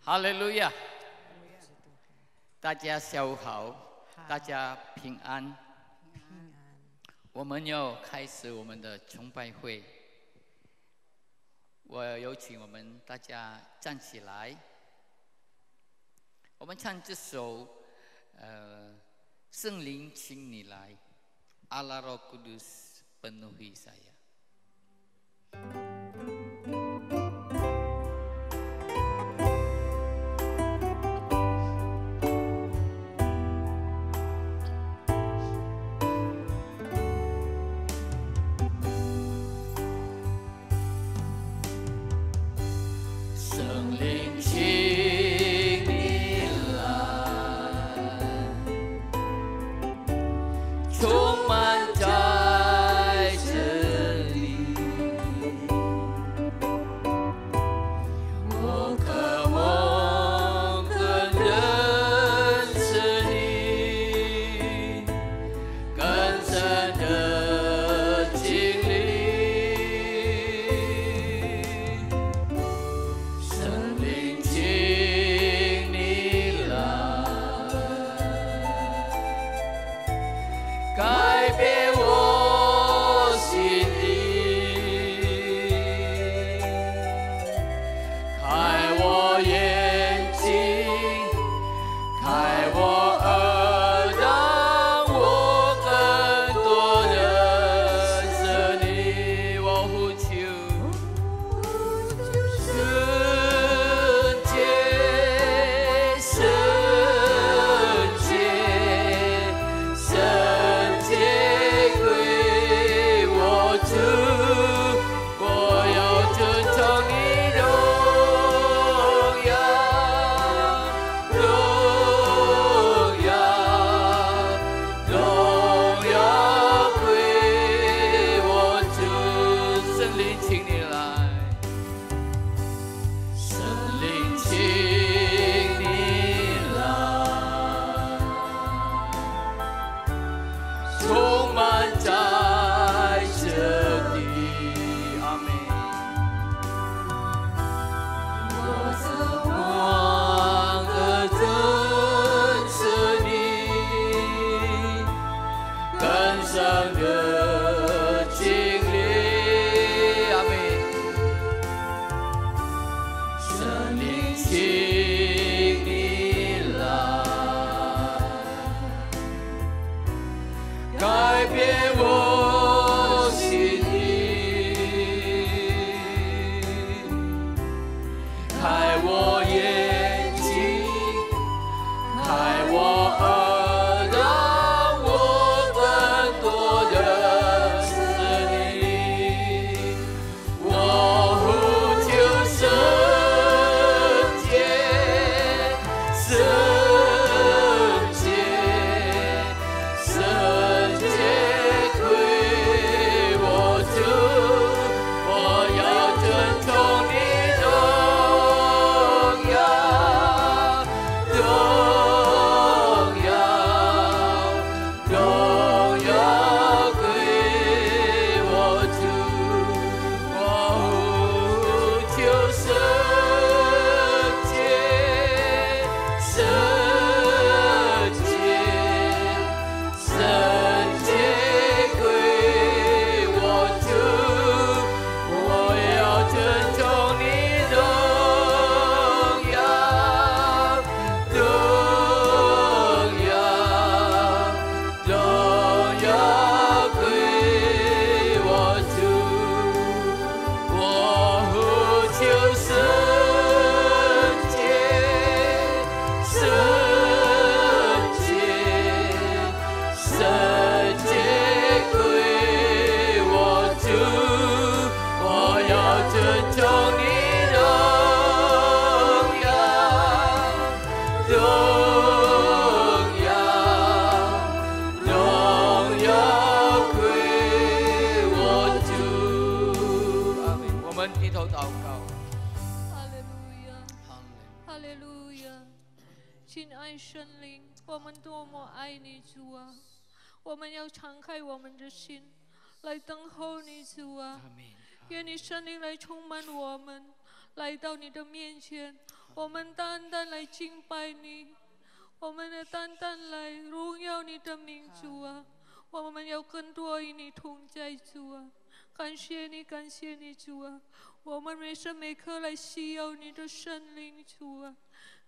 哈利路亚！大家下午好，大家平安。我们要开始我们的崇拜会。我有请我们大家站起来，我们唱这首圣灵请你来 Allah Roh Kudus penuhi saya。 我们要敞开我们的心，来等候你，主啊！愿你圣灵来充满我们，来到你的面前。我们单单来敬拜你，我们也单单来荣耀你的名，主啊！我们要更多与你同在，主啊！感谢你，感谢你，主啊！我们每时每刻来需要你的圣灵，主啊！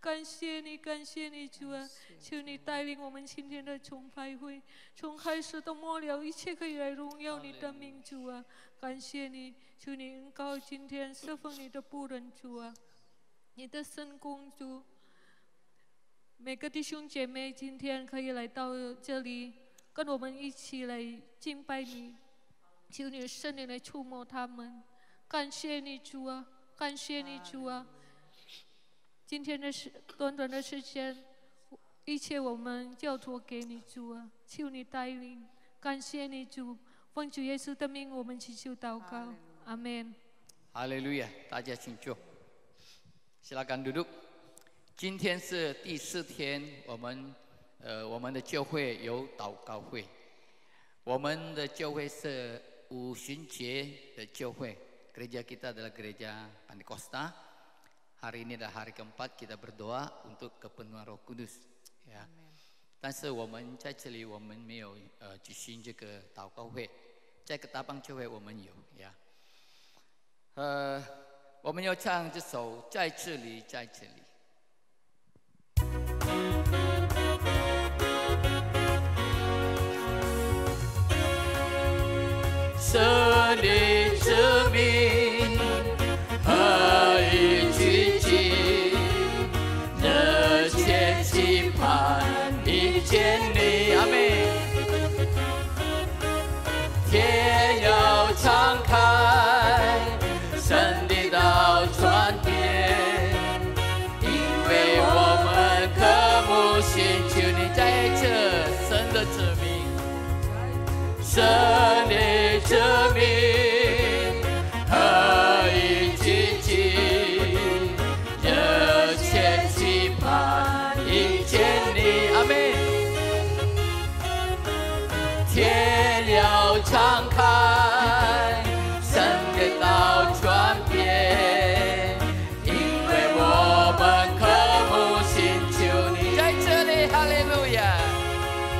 感谢你，感谢你，主啊！求你带领我们今天的崇拜会，从开始到末了，一切可以来荣耀你的名，主啊！感谢你，求你恩膏今天侍奉你的仆人，主啊！你的圣工，主，每个弟兄姐妹今天可以来到这里，跟我们一起来敬拜你，求你的圣灵来触摸他们。感谢你，主啊！感谢你，主啊！今天的短短的时间，一切我们交托给你，主啊！求你带领，感谢你，主，奉主耶稣的名，我们祈求祷告，阿门。哈利路亚！大家请坐，silakan duduk。今天是第4天，我们的教会有祷告会。我们的教会是五旬节的教会。Gereja kita adalah gereja Pantekosta. Hari ini adalah hari keempat kita berdoa untuk kepenuhan Roh Kudus. Ya. 但是我们在这里，我们没有举行这个祷告会，在大邦教会我们有呀。我们要唱这首《在这里，在这里》。圣灵之名，何以聚集？热切期盼遇见你，阿妹。天要敞开，神的道传遍，因为我们渴慕寻求你在这神的之名。圣灵之名，何以聚集？热切期盼遇见你，阿妹。天要敞开，神的道传遍，因为我们渴慕寻求你在这里，哈利路亚，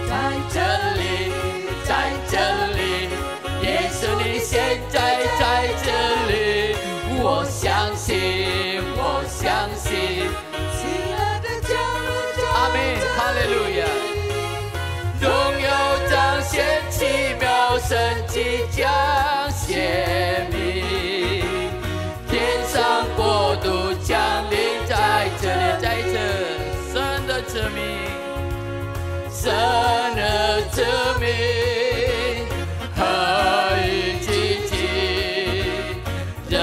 在这里。在这里，耶稣你现在在这里，我相信，我相信，阿门，哈利路亚，荣耀彰显奇妙神迹将显明，天上国度降临在这里，在这神的之名，神的之名。何以积极？热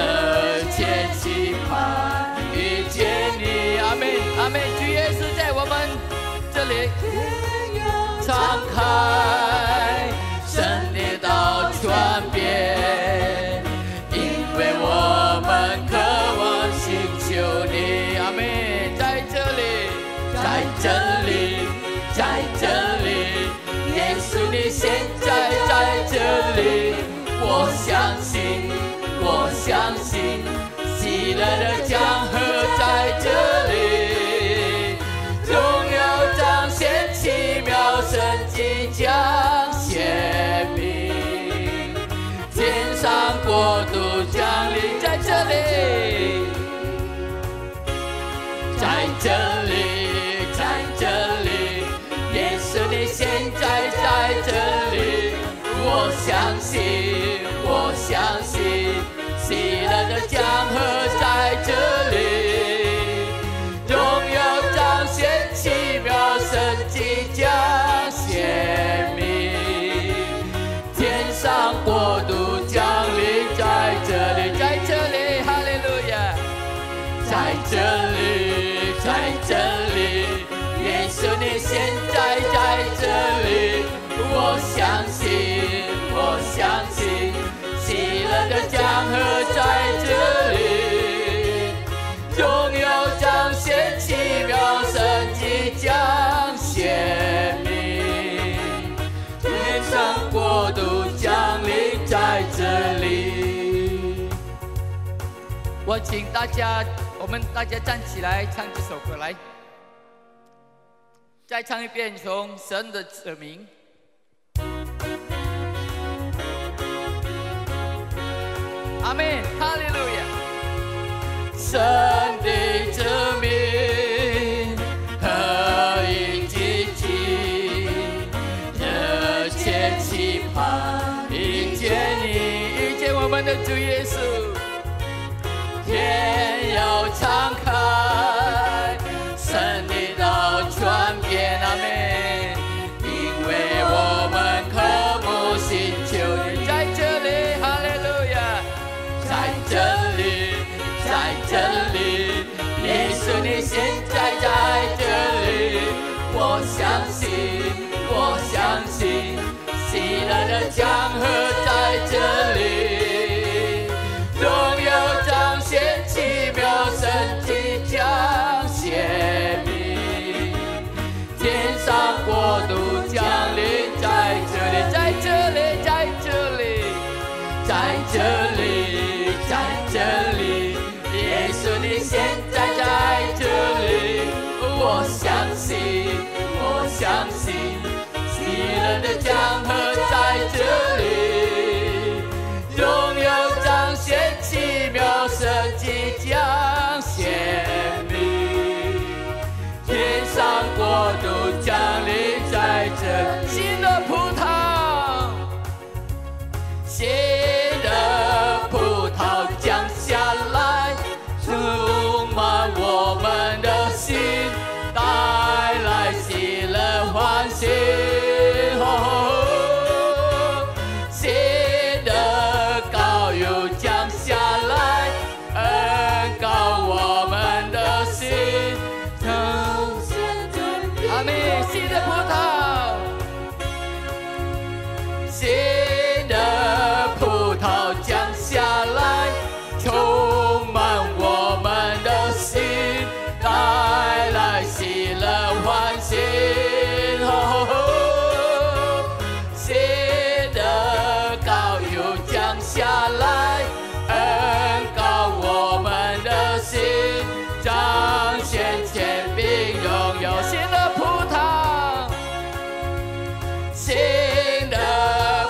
切期盼遇见你，阿门，阿门。主耶稣在我们这里敞开，神的道传遍，因为我们渴望寻求你，阿门。在这里，在这里，在这里。耶稣，你现在在这里，我相信，我相信，喜乐的江河在这里，荣耀彰显奇妙神迹将显明，天上国度降临在这里，在这里，在这里。耶稣，你现在在这里，我相信，我相信，喜乐的江河在这里，荣耀彰显奇妙神迹将显明，天上国度降临在这里，在这里，哈利路亚，在这里，在这里。耶稣，你现在在这里，我相信，我相信，喜乐的江河在这里，荣耀彰显奇妙神迹将显明，天上国度降临在这里。我请大家，我们大家站起来唱这首歌来，再唱一遍，从神的子民。阿门，哈利路亚！神的子民何以积极，热切期盼遇见你，遇见我们的主耶稣。天要敞开，神的道传遍，阿们。因为我们渴慕寻求你，在这里，哈利路亚，在这里，在这里，耶稣你现在在这里，我相信，我相信，喜乐的江河在这里。荣耀彰显奇妙神迹彰显明，天上国度降临在这里，在这里，在这里，在这里，在这里，耶稣你现在在这里，我相信，我相信，喜乐的江河在这里，荣耀彰显奇妙神迹彰显明，天上国度降临在这，新的葡萄，新的葡萄降下来，充满我们的心，带来喜乐欢喜。充满我们的心，带来喜乐欢喜。新的膏油降下来，恩膏我们的心，彰显权柄荣耀。新的葡萄，新的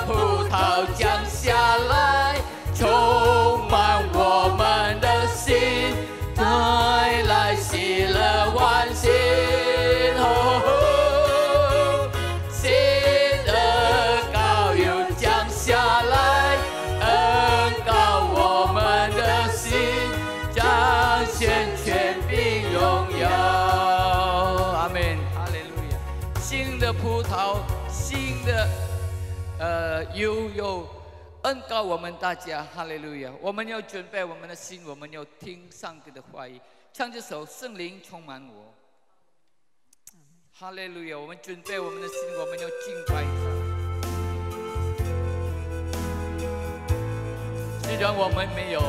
葡萄降下来，充满我们的心，带来喜乐欢喜。新的膏油降下来，恩膏我们的心，彰显权柄荣耀。阿们，哈利路亚！新的葡萄，新的油恩膏我们大家，哈利路亚！我们要准备我们的心，我们要听上帝的话语，唱这首《圣灵充满我》。哈利路亚！我们准备我们的心，我们要敬拜他。虽然我们没有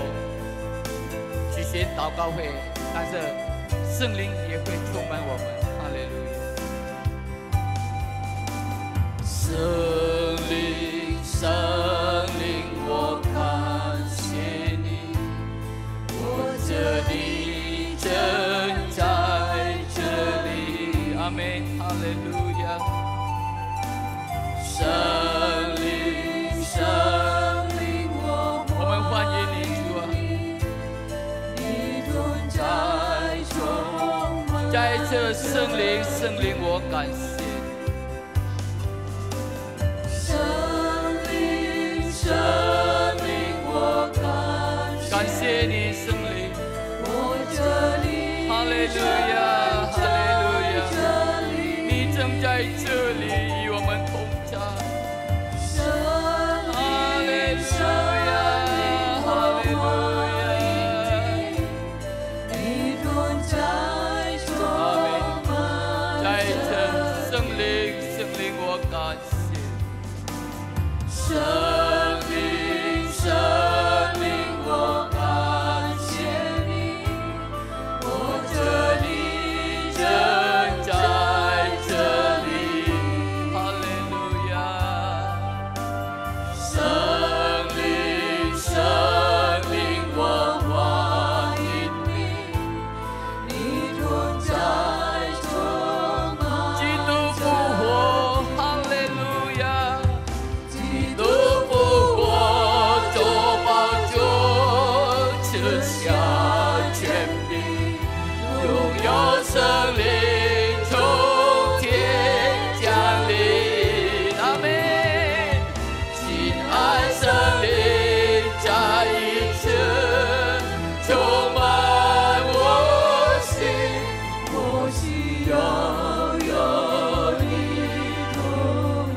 举行祷告会，但是圣灵也会充满我们。哈利路亚！圣灵，圣灵。我感谢你，我这里正在这里，阿们，哈利路亚！圣灵，圣灵，我们欢迎你，主啊！你同在充满，在这圣灵，圣灵，我感谢你，圣灵。感谢你，圣灵，我这里，哈利路亚，哈利路亚，你正在这里与我们同在，哈利路亚，哈利路亚，你同在充满，在这圣灵，圣灵，我感谢，圣灵，圣灵。我感谢你，我这里正在这里，哈利路亚！圣灵，圣灵，我欢迎你，圣灵从天降临，阿门。亲爱圣灵再一次充满我心，我需要有你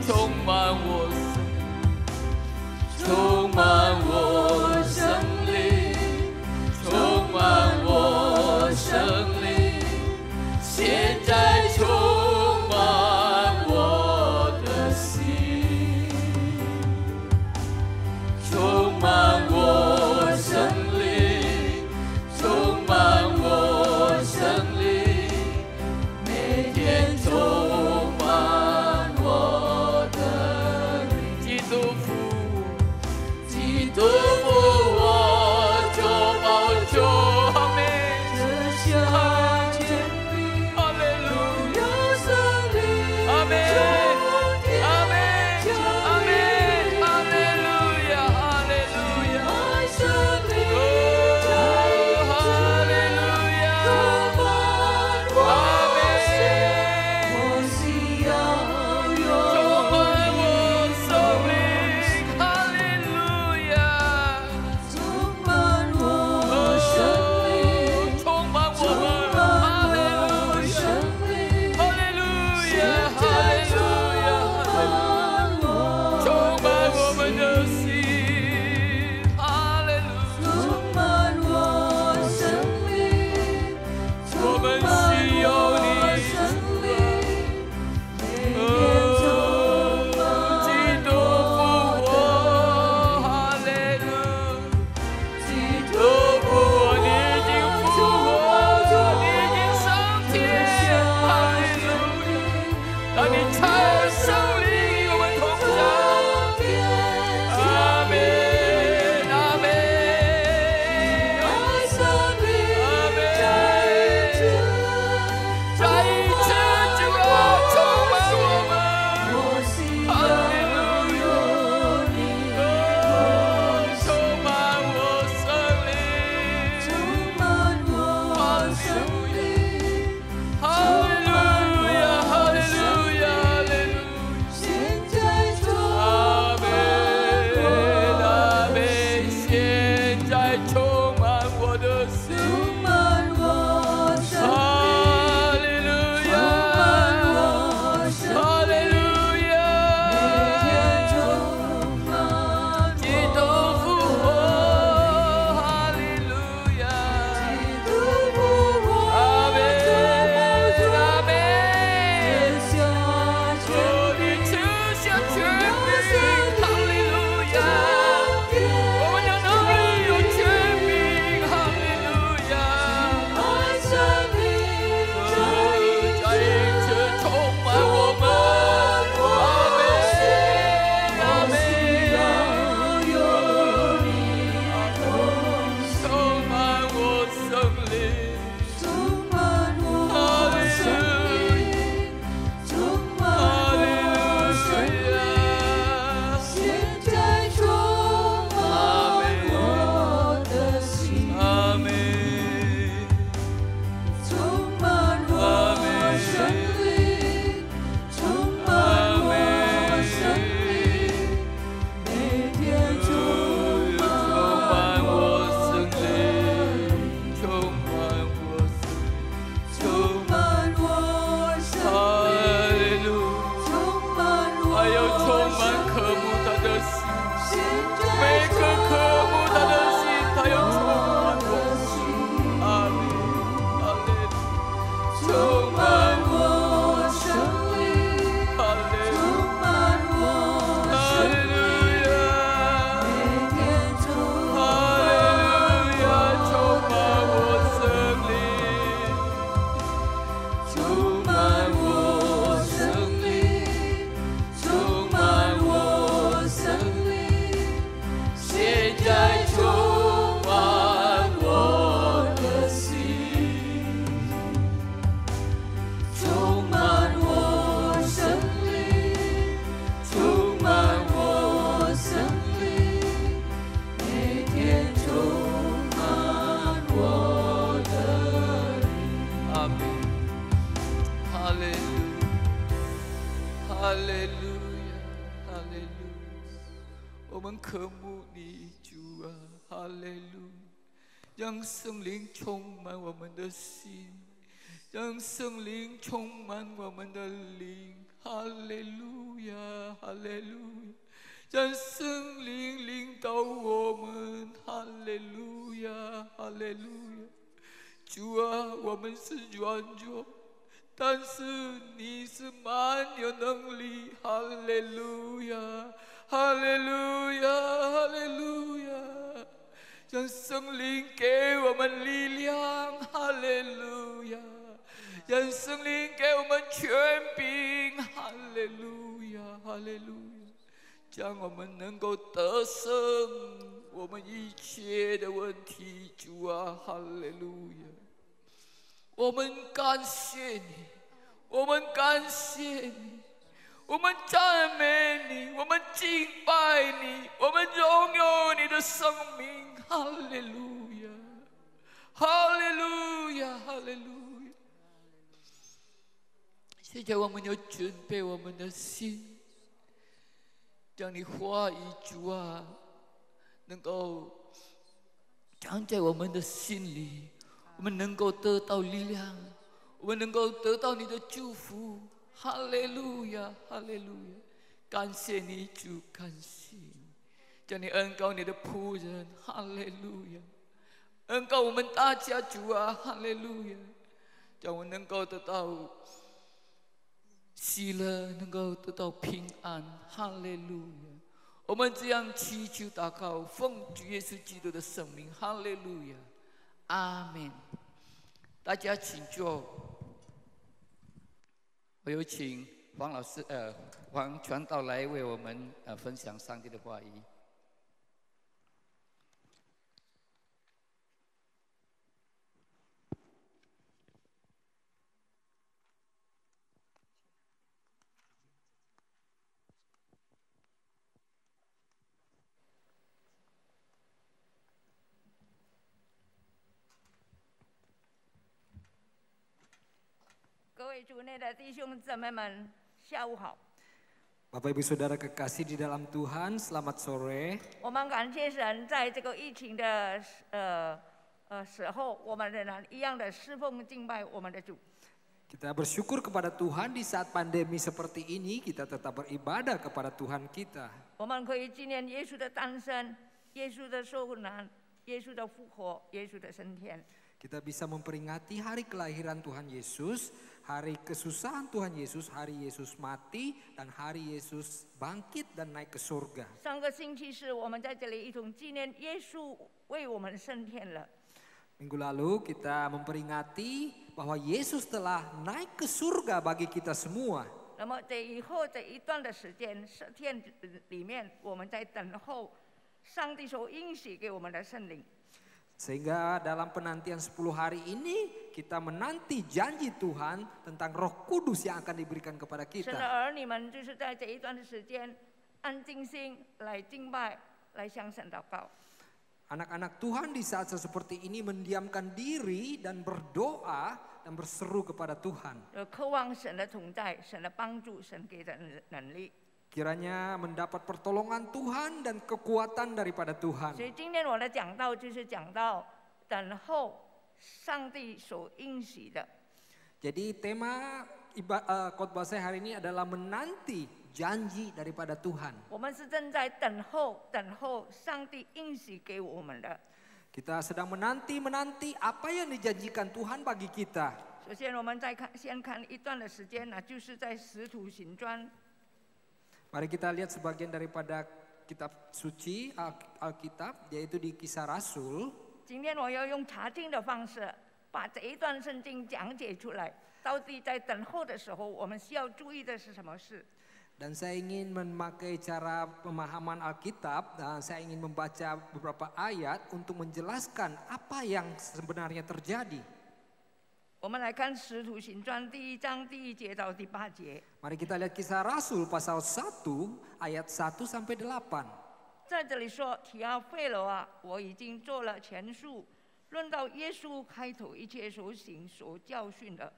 充满我心，充满我生灵，充满我生灵，现在充满我的心，充满我生灵，充满我生灵，每天充满我的灵。基督复我，就保救阿门。这下天地哈利路亚，有圣灵阿门，阿门，阿门，哈利路亚，哈利路亚，爱圣灵哦，哈利路亚，充满我心，我需要有充满我生命，哈利路亚，充满我生灵，充满我们，哈利路亚，生灵，哈利路亚，哈利路亚，充满我们的心，哈利路亚。充满我生灵，我们需要你生灵，每天充满基督复活，哈利路亚，基督督复活，你已经复活，你已经上天，哈利路亚，让你才圣灵与我们同在，阿门，阿门，爱生灵再一次主啊，充满我们。我需要有你充满我生灵，充满我生灵，哈利路亚，哈利路亚，哈利路亚，现在充阿门，阿门，现在充满我的心，充满我生哈利路亚，哈利路亚，基督复活，哈利路亚。阿门，阿门。哦，你赐下权柄，哈利路亚。我们有能力，有权柄，哈利路亚。渴慕你，主啊，哈利路亚！让圣灵充满我们的心，让圣灵充满我们的灵，哈利路亚，哈利路亚！让圣灵领导我们，哈利路亚，哈利路亚！主啊，我们是软弱，但是你是蛮有能力，哈利路亚，哈利路亚，哈利路亚！让圣灵给我们力量，哈利路亚！让圣灵给我们权柄，哈利路亚，哈利路亚！让我们能够得胜我们一切的问题，主啊，哈利路亚！我们感谢你，我们感谢你，我们赞美你，我们敬拜你，我们荣耀你的生命，哈利路亚，哈利路亚，哈利路亚！现在我们要准备我们的心。让你话语，主啊，能够长在我们的心里，我们能够得到力量，我们能够得到你的祝福。哈利路亚，哈利路亚！感谢你，主，感谢你，叫你恩膏你的仆人。哈利路亚！恩膏我们大家，主啊，哈利路亚！叫我能够得到喜乐，能够得到平安，哈利路亚！我们这样祈求祷告，奉主耶稣基督的圣名，哈利路亚，阿门。大家请坐。我有请黄老师，黄传道来为我们分享上帝的话语。各位主内的弟兄姊妹们，下午好。Bapak Ibu Saudara kekasih di dalam Tuhan, selamat sore. 我们感谢神，在这个疫情的时候，我们仍然一样的侍奉敬拜我们的主。Kita bersyukur kepada Tuhan di saat pandemi seperti ini, kita tetap beribadah kepada Tuhan kita. 我们可以纪念耶稣的诞生、耶稣的受难、耶稣的复活、耶稣的升天。Kita bisa memperingati hari kelahiran Tuhan Yesus, hari kesusahan Tuhan Yesus, hari Yesus mati, dan hari Yesus bangkit dan naik ke surga. 上个星期是我们在这里一同纪念耶稣为我们升天了。Minggu lalu kita memperingati bahwa Yesus telah naik ke surga bagi kita semua. 那么在以后这一段的时间，10天里面，我们在等候上帝所应许给我们的圣灵。Sehingga dalam penantian 10 hari ini kita menanti janji Tuhan tentang Roh Kudus yang akan diberikan kepada 神的 kita. 儿女们就是在这一段的时间，安静心来敬拜，来向神祷告。 Anak-anak Tuhan di saat seperti ini mendiamkan diri dan berdoa dan berseru kepada Tuhan. 渴望神的同在，神的帮助，神给的能力。 Kiranya mendapat pertolongan Tuhan dan kekuatan daripada Tuhan. 所以今天我的讲道就是讲到等候上帝所应许的。 Jadi tema khotbah saya hari ini adalah menanti janji daripada Tuhan. 我们是正在等候上帝应许给我们的。 Kita sedang menanti apa yang dijanjikan Tuhan bagi kita. 首先，我们先看一段的时间，那就是在《使徒行传》。 Mari kita lihat sebagian daripada kitab suci Alkitab, yaitu di Kisah Rasul. 今天我要用查经的方式，把这一段圣经讲解出来。到底在等候的时候，我们需要注意的是什么事？ Dan saya ingin memakai cara pemahaman Alkitab, dan saya ingin membaca beberapa ayat untuk menjelaskan apa yang sebenarnya terjadi. 我们来看《使徒行传》第1章第1节到第8节。 Mari kita lihat Kisah Rasul pasal 1 ayat 1 sampai 8. 在这里说：“提阿费罗啊，我已经做了前述，论到耶稣开头一切所行所教训的，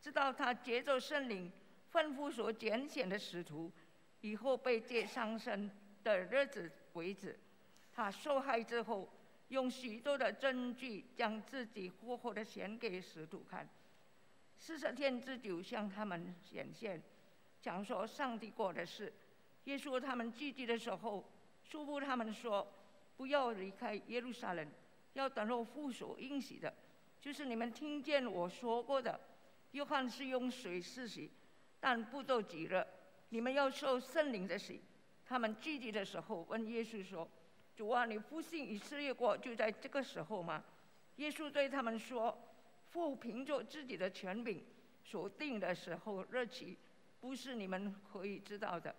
知道他借着圣灵吩咐所拣选的使徒，以后被接上升的日子为止。他受害之后，用许多的证据将自己活活的显给使徒看。40天之久向他们显现，讲说上帝过的事。耶稣他们聚集的时候，嘱咐他们说：不要离开耶路撒冷，要等候父所应许的，就是你们听见我说过的。约翰是用水施洗，但不都几日，你们要受圣灵的洗。他们聚集的时候问耶稣说：主啊，你复兴以色列国就在这个时候吗？耶稣对他们说：父凭着自己的权柄所定的时候日期，不是你们可以知道的。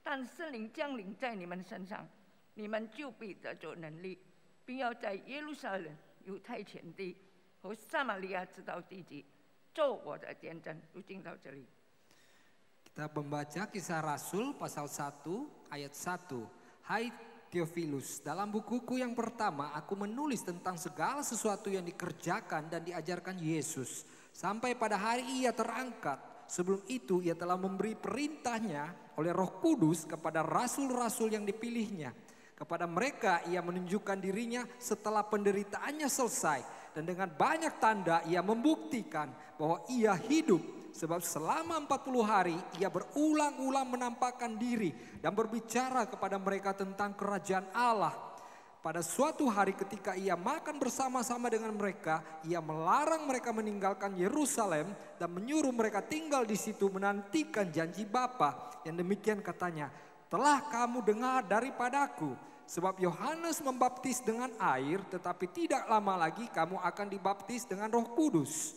但圣灵降临在你们身上，你们就必得着能力，并要在耶路撒冷、犹太全地和撒玛利亚直到地极，做我的见证。读经到这里。Kita membaca Kisah Rasul pasal 1 ayat 1. Hai Theophilus, dalam bukuku yang pertama aku menulis tentang segala sesuatu yang dikerjakan dan diajarkan Yesus sampai pada hari ia terangkat. Sebelum itu ia telah memberi perintahnya oleh Roh Kudus kepada rasul-rasul yang dipilihnya. Kepada mereka ia menunjukkan dirinya setelah penderitaannya selesai, dan dengan banyak tanda ia membuktikan bahwa ia hidup. Sebab selama 40 hari ia berulang-ulang menampakkan diri dan berbicara kepada mereka tentang kerajaan Allah. Pada suatu hari ketika ia makan bersama-sama dengan mereka, ia melarang mereka meninggalkan Yerusalem dan menyuruh mereka tinggal di situ menantikan janji Bapa. Yang demikian katanya, telah kamu dengar daripadaku. Sebab Yohanes membaptis dengan air, tetapi tidak lama lagi kamu akan dibaptis dengan Roh Kudus.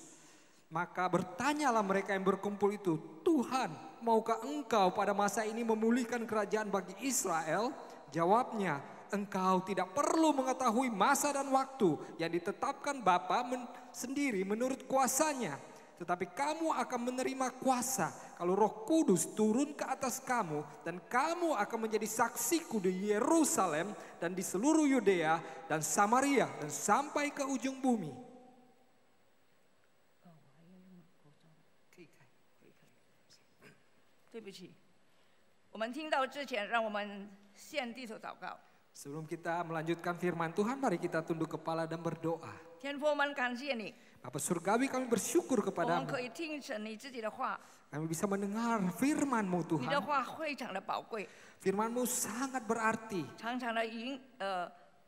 Maka bertanyalah mereka yang berkumpul itu, Tuhan, maukah engkau pada masa ini memulihkan kerajaan bagi Israel? Jawabnya, engkau tidak perlu mengetahui masa dan waktu yang ditetapkan Bapa sendiri menurut kuasanya. Tetapi kamu akan menerima kuasa kalau Roh Kudus turun ke atas kamu, dan kamu akan menjadi saksiku di Yerusalem dan di seluruh Yudea dan Samaria dan sampai ke ujung bumi. 对不起，我们听到之前，让我们先低头祷告。 Sebelum kita melanjutkan firman Tuhan, mari kita tunduk kepala dan berdoa. 天父，我们感谢你， Bapa Surgawi, kami bersyukur 我们 kepadamu. 可以听神你自己的话， Kami bisa mendengar firman-Mu 你的 Tuhan. 话非常的宝贵， Firman-Mu sangat berarti. 常常的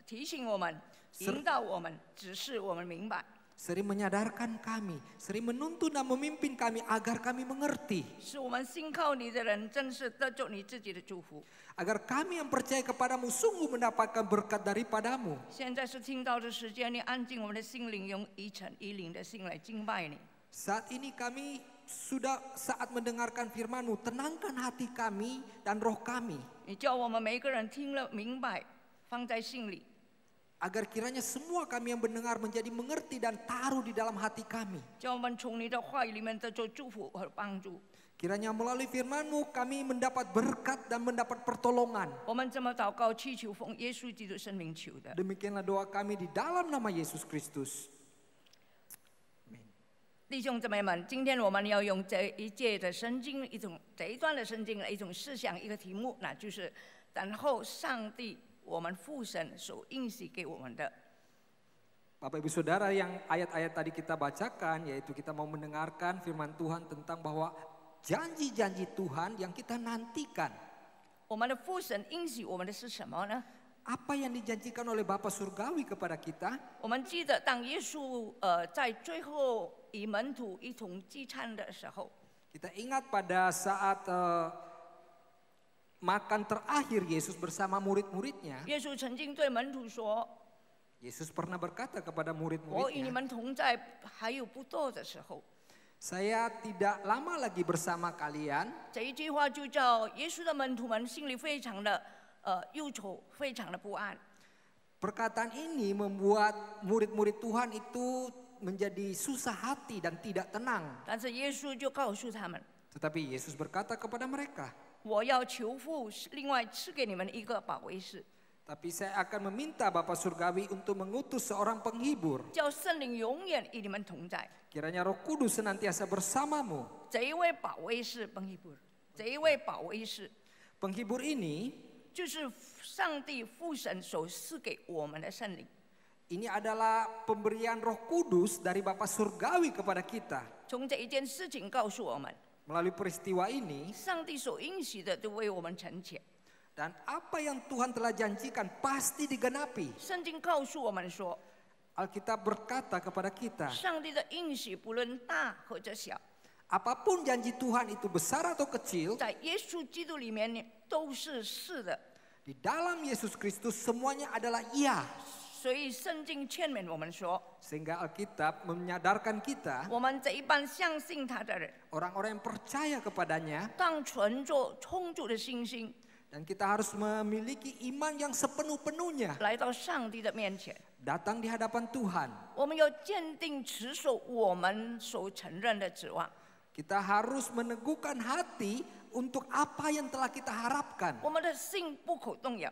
提醒我们、引导我们、指示我们明白， Sering menyadarkan kami, sering menuntun dan memimpin kami agar kami mengerti. 使我们信靠你的人真是得着你自己的祝福。 Agar kami yang percaya kepadamu sungguh mendapatkan berkat daripadamu. 现在是听到的时间，你安静我们的心灵，用一诚一灵的心来敬拜你。 Saat ini kami sudah saat mendengarkan firman-Mu, tenangkan hati kami dan roh kami. 你叫我们每个人听了明白，放在心里。 Agar kiranya semua kami yang mendengar menjadi mengerti dan taruh di dalam hati kami. 叫我们从你的话语里面得着祝福和帮助。 Kiranya melalui firman-Mu kami mendapat berkat dan mendapat pertolongan. 我们这么祷告祈求，奉耶稣基督圣名求的。 Demikianlah doa kami di dalam nama Yesus Kristus. 弟兄姊妹们，今天我们要用这一节的圣经，这一段的圣经的一种思想，一个题目，那就是等候上帝，我们父神所应许给我们的。 Bapak Ibu Saudara, yang ayat-ayat tadi kita bacakan, yaitu kita mau mendengarkan firman Tuhan tentang bahwa janji-janji Tuhan yang kita nantikan. 我们的父神应许我们的是什么呢？ Apa yang dijanjikan oleh Bapa Surgawi kepada kita? 我们记得当耶稣在最后与门徒一同聚餐的时候， Kita ingat pada saat makan terakhir Yesus bersama murid-muridnya. 耶稣曾经对门徒说： Yesus pernah berkata kepada 我与你 murid-muridnya, 们同在还有不多的时候。 saya tidak lama lagi bersama kalian. 这一句话就叫耶稣的门徒们心里非常的忧愁，非常的不安。 Perkataan ini membuat murid-murid Tuhan itu menjadi susah hati dan tidak tenang. 但是耶稣就告诉他们： Tetapi Yesus berkata kepada mereka, 我要求父另外赐给你们一个保惠师， tapi saya akan meminta Bapa Surgawi untuk mengutus seorang penghibur. 叫圣灵永远与你们同在。 Kiranya Roh Kudus senantiasa bersamamu. 这一位保惠师，penghibur， 这一位保惠师， Penghibur ini 就是上帝父神所赐给我们的圣灵。 Ini adalah pemberian Roh Kudus dari Bapa Surgawi kepada kita. 从这一件事情告诉我们， Melalui peristiwa ini, 上帝所应许的都为我们成全。 dan apa yang Tuhan telah janjikan pasti digenapi. 圣经告诉我们说， Alkitab berkata kepada kita, 上帝的应许不论大或者小， apapun janji Tuhan itu besar atau kecil, 在耶稣基督里面呢都是是的。 di dalam Yesus Kristus semuanya adalah iya. 所以圣经劝勉我们说， Sehingga Alkitab menyadarkan kita, 我们这一般相信他的人， orang-orang yang percaya kepadanya, 当存着充足的信心 dan kita harus memiliki iman yang sepenuh-penuhnya 来到上帝的面前。 datang di hadapan Tuhan. 我们要坚定持守我们所承认的指望， Kita harus meneguhkan hati untuk apa yang telah kita harapkan. 我们的心不可动摇，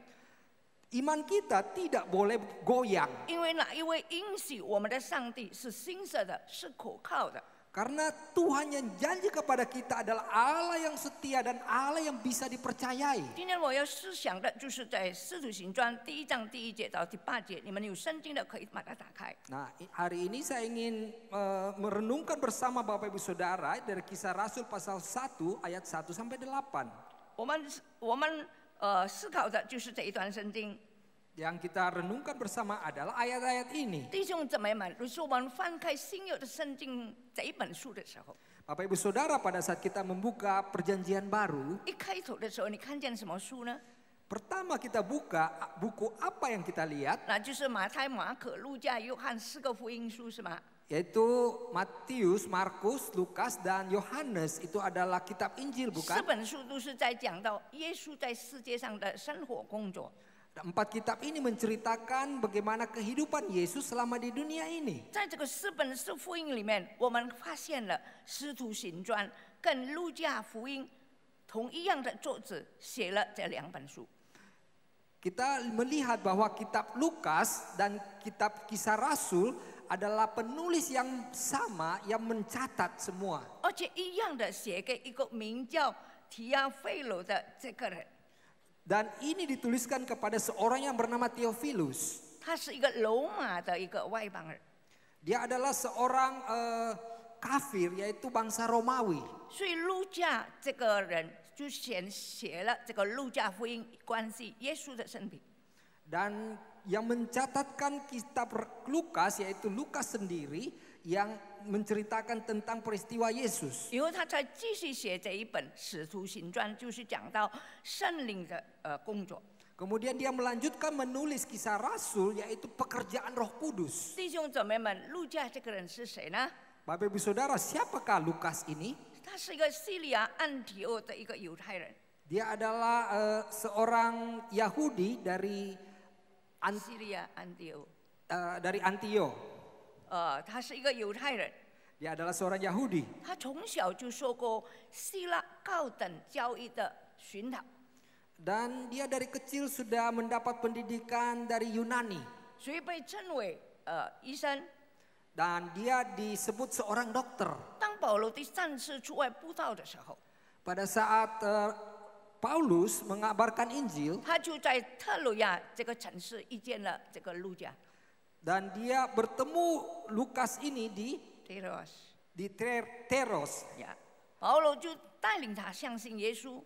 Iman kita tidak boleh goyang. 因为哪一位应许我们的上帝是信实的，是可靠的。 Karena Tuhan yang janji kepada kita adalah Allah yang setia dan Allah yang bisa dipercayai. 今天我要思想的就是在《使徒行传》第1章第1节到第8节，你们有圣经的可以把它打开。 Nah, hari ini saya ingin merenungkan bersama Bapak Ibu Saudara dari Kisah Rasul pasal 1 ayat 1 sampai 8. 我们思考的就是这一段圣经。 Yang kita renungkan bersama adalah ayat-ayat ini. 弟兄姊妹们，如果我们翻开新约的圣经这一本书的时候， Bapak Ibu Saudara, pada saat kita membuka perjanjian baru, 一开头的时候，你看见什么书呢？ pertama kita buka buku apa yang kita lihat, 那就是马太、马可、路加、约翰4个福音书，是吗？ yaitu Matius, Markus, Lukas, dan Yohanes. Itu adalah kitab Injil, 4 bukan? 本书都是在讲到耶稣在世界上的生活工作。 Dan 4 kitab ini menceritakan bagaimana kehidupan Yesus selama di dunia ini. 在这个4本是福音里面，我们发现了《使徒行传》跟路加福音同一样的作者写了这2本书。 Kita melihat bahwa kitab Lukas dan kitab Kisah Rasul adalah penulis yang sama yang mencatat semua. 而且一样的写给一个名叫提阿非罗的这个人， Dan ini dituliskan kepada seorang yang bernama Theophilus. 他是一个罗马的一个外邦人， Dia adalah seorang kafir, yaitu bangsa Romawi. 所以路加这个人就写了这个路加福音，关系耶稣的生平。 Dan yang mencatatkan kitab Lukas, yaitu Lukas sendiri, yang menceritakan tentang peristiwa Yesus. 以后他才继续写这一本《使徒行传》，就是讲到圣灵的工作。 Kemudian dia melanjutkan menulis Kisah Rasul, yaitu pekerjaan Roh Kudus. 弟兄姊妹们，路加这个人是谁呢？ Bapak Ibu Saudara, siapakah Lukas ini? 他是一个叙利亚安提欧的一个犹太人。 Dia adalah seorang Yahudi dari 叙利亚安提欧， Antio. 他是一个犹太人。 Dia adalah seorang Yahudi. 他从小就受过希腊高等教育的熏陶， Dan dia dari kecil sudah mendapat pendidikan dari Yunani. 所以被称为医生。 Dan dia disebut seorang dokter. 当保罗第3次出外布道的时候， Pada saat Paulus mengabarkan Injil, 他就在特鲁亚这个城市遇见了这个路加。 dan dia bertemu Lukas ini di Teros. 呀，保罗就带领他相信耶稣，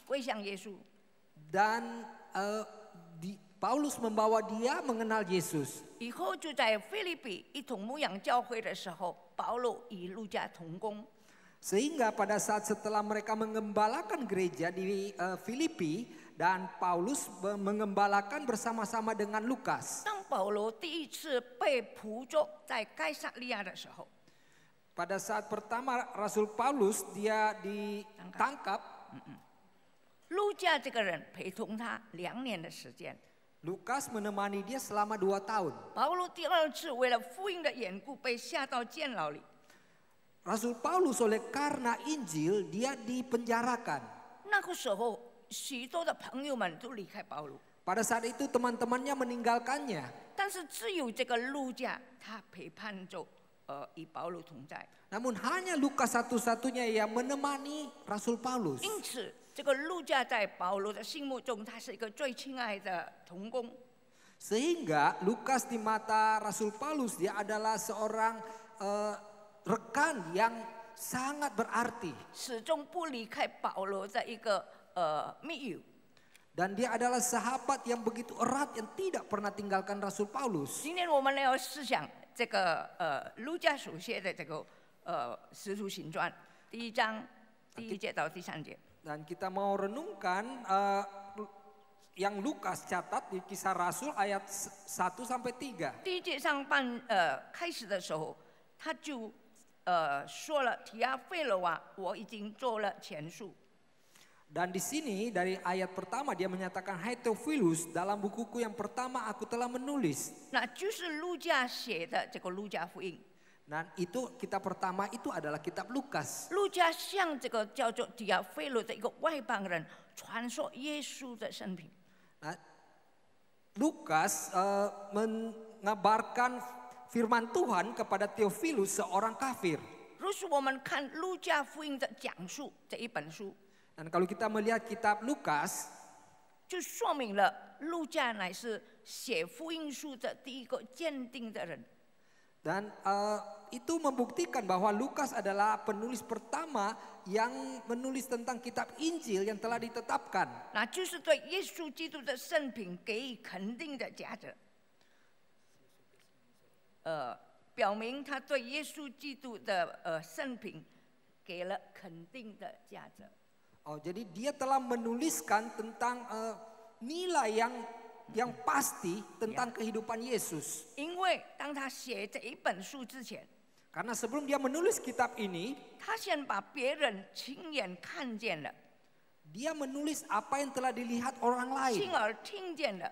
归向耶稣。 Dan Paulus membawa dia mengenal Yesus. 以后就在腓立比一同牧养教会的时候，保罗与路加同工。 Sehingga pada saat setelah mereka mengembalakan gereja di Filipi, dan Paulus mengembalakan bersama-sama dengan Lukas. 当保罗第1次被捕捉在该撒利亚的时候， Pada saat pertama Rasul Paulus dia ditangkap, 路加这个人陪同他2年的时间。 Lukas menemani dia selama 2 tahun. 保罗第2次为了福音的缘故被下到监牢里。 Rasul Paulus oleh karena Injil dia dipenjarakan. 那个时候，许多的朋友们都离开保罗， Pada saat itu teman-temannya meninggalkannya. 但是只有这个路加，他陪伴着与保罗同在。 Namun hanya Lukas satu-satunya yang menemani Rasul Paulus. 因此，这个路加在保罗的心目中，他是一个最亲爱的同工。 Sehingga Lukas di mata Rasul Paulus dia adalah seorang rekan yang sangat berarti. 始终不离开保罗的一个密友。 Dan dia adalah sahabat yang begitu erat yang tidak pernah tinggalkan Rasul Paulus. 今天我们要思想这个路加所写的这个使徒行传1章1节到3节。 Dan kita mau renungkan yang Lukas catat di Kisah Rasul ayat 1 sampai 3. 第1节上半开始的时候，他就说了提阿费罗啊，我已经做了前述。 Dan di sini dari ayat pertama dia menyatakan, Hai Theophilus, dalam bukuku yang pertama aku telah menulis. 那就是路加写的这个路加福音。 Dan itu kitab pertama itu adalah kitab Lukas. 路加向这个叫做提阿费罗的一个外邦人传说耶稣的生平。 Nah, Lukas mengabarkan firman Tuhan kepada Theophilus seorang kafir. 如是我们看路加福音的讲述这一本书， Dan kalau kita melihat kitab Lukas, 就说明了路加乃是写福音书的第一个鉴定的人。 dan itu membuktikan bahwa Lukas adalah penulis pertama yang menulis tentang kitab Injil yang telah ditetapkan. 那就是对耶稣基督的生平给予肯定的价值。表明他对耶稣基督的生平给了肯定的价值。 Oh, jadi dia telah menuliskan tentang nilai yang pasti tentang kehidupan Yesus. 因为当他写这一本书之前， Karena sebelum dia menulis kitab ini, 他先把别人亲眼看见了， dia menulis apa yang telah dilihat orang lain. 亲耳听见了，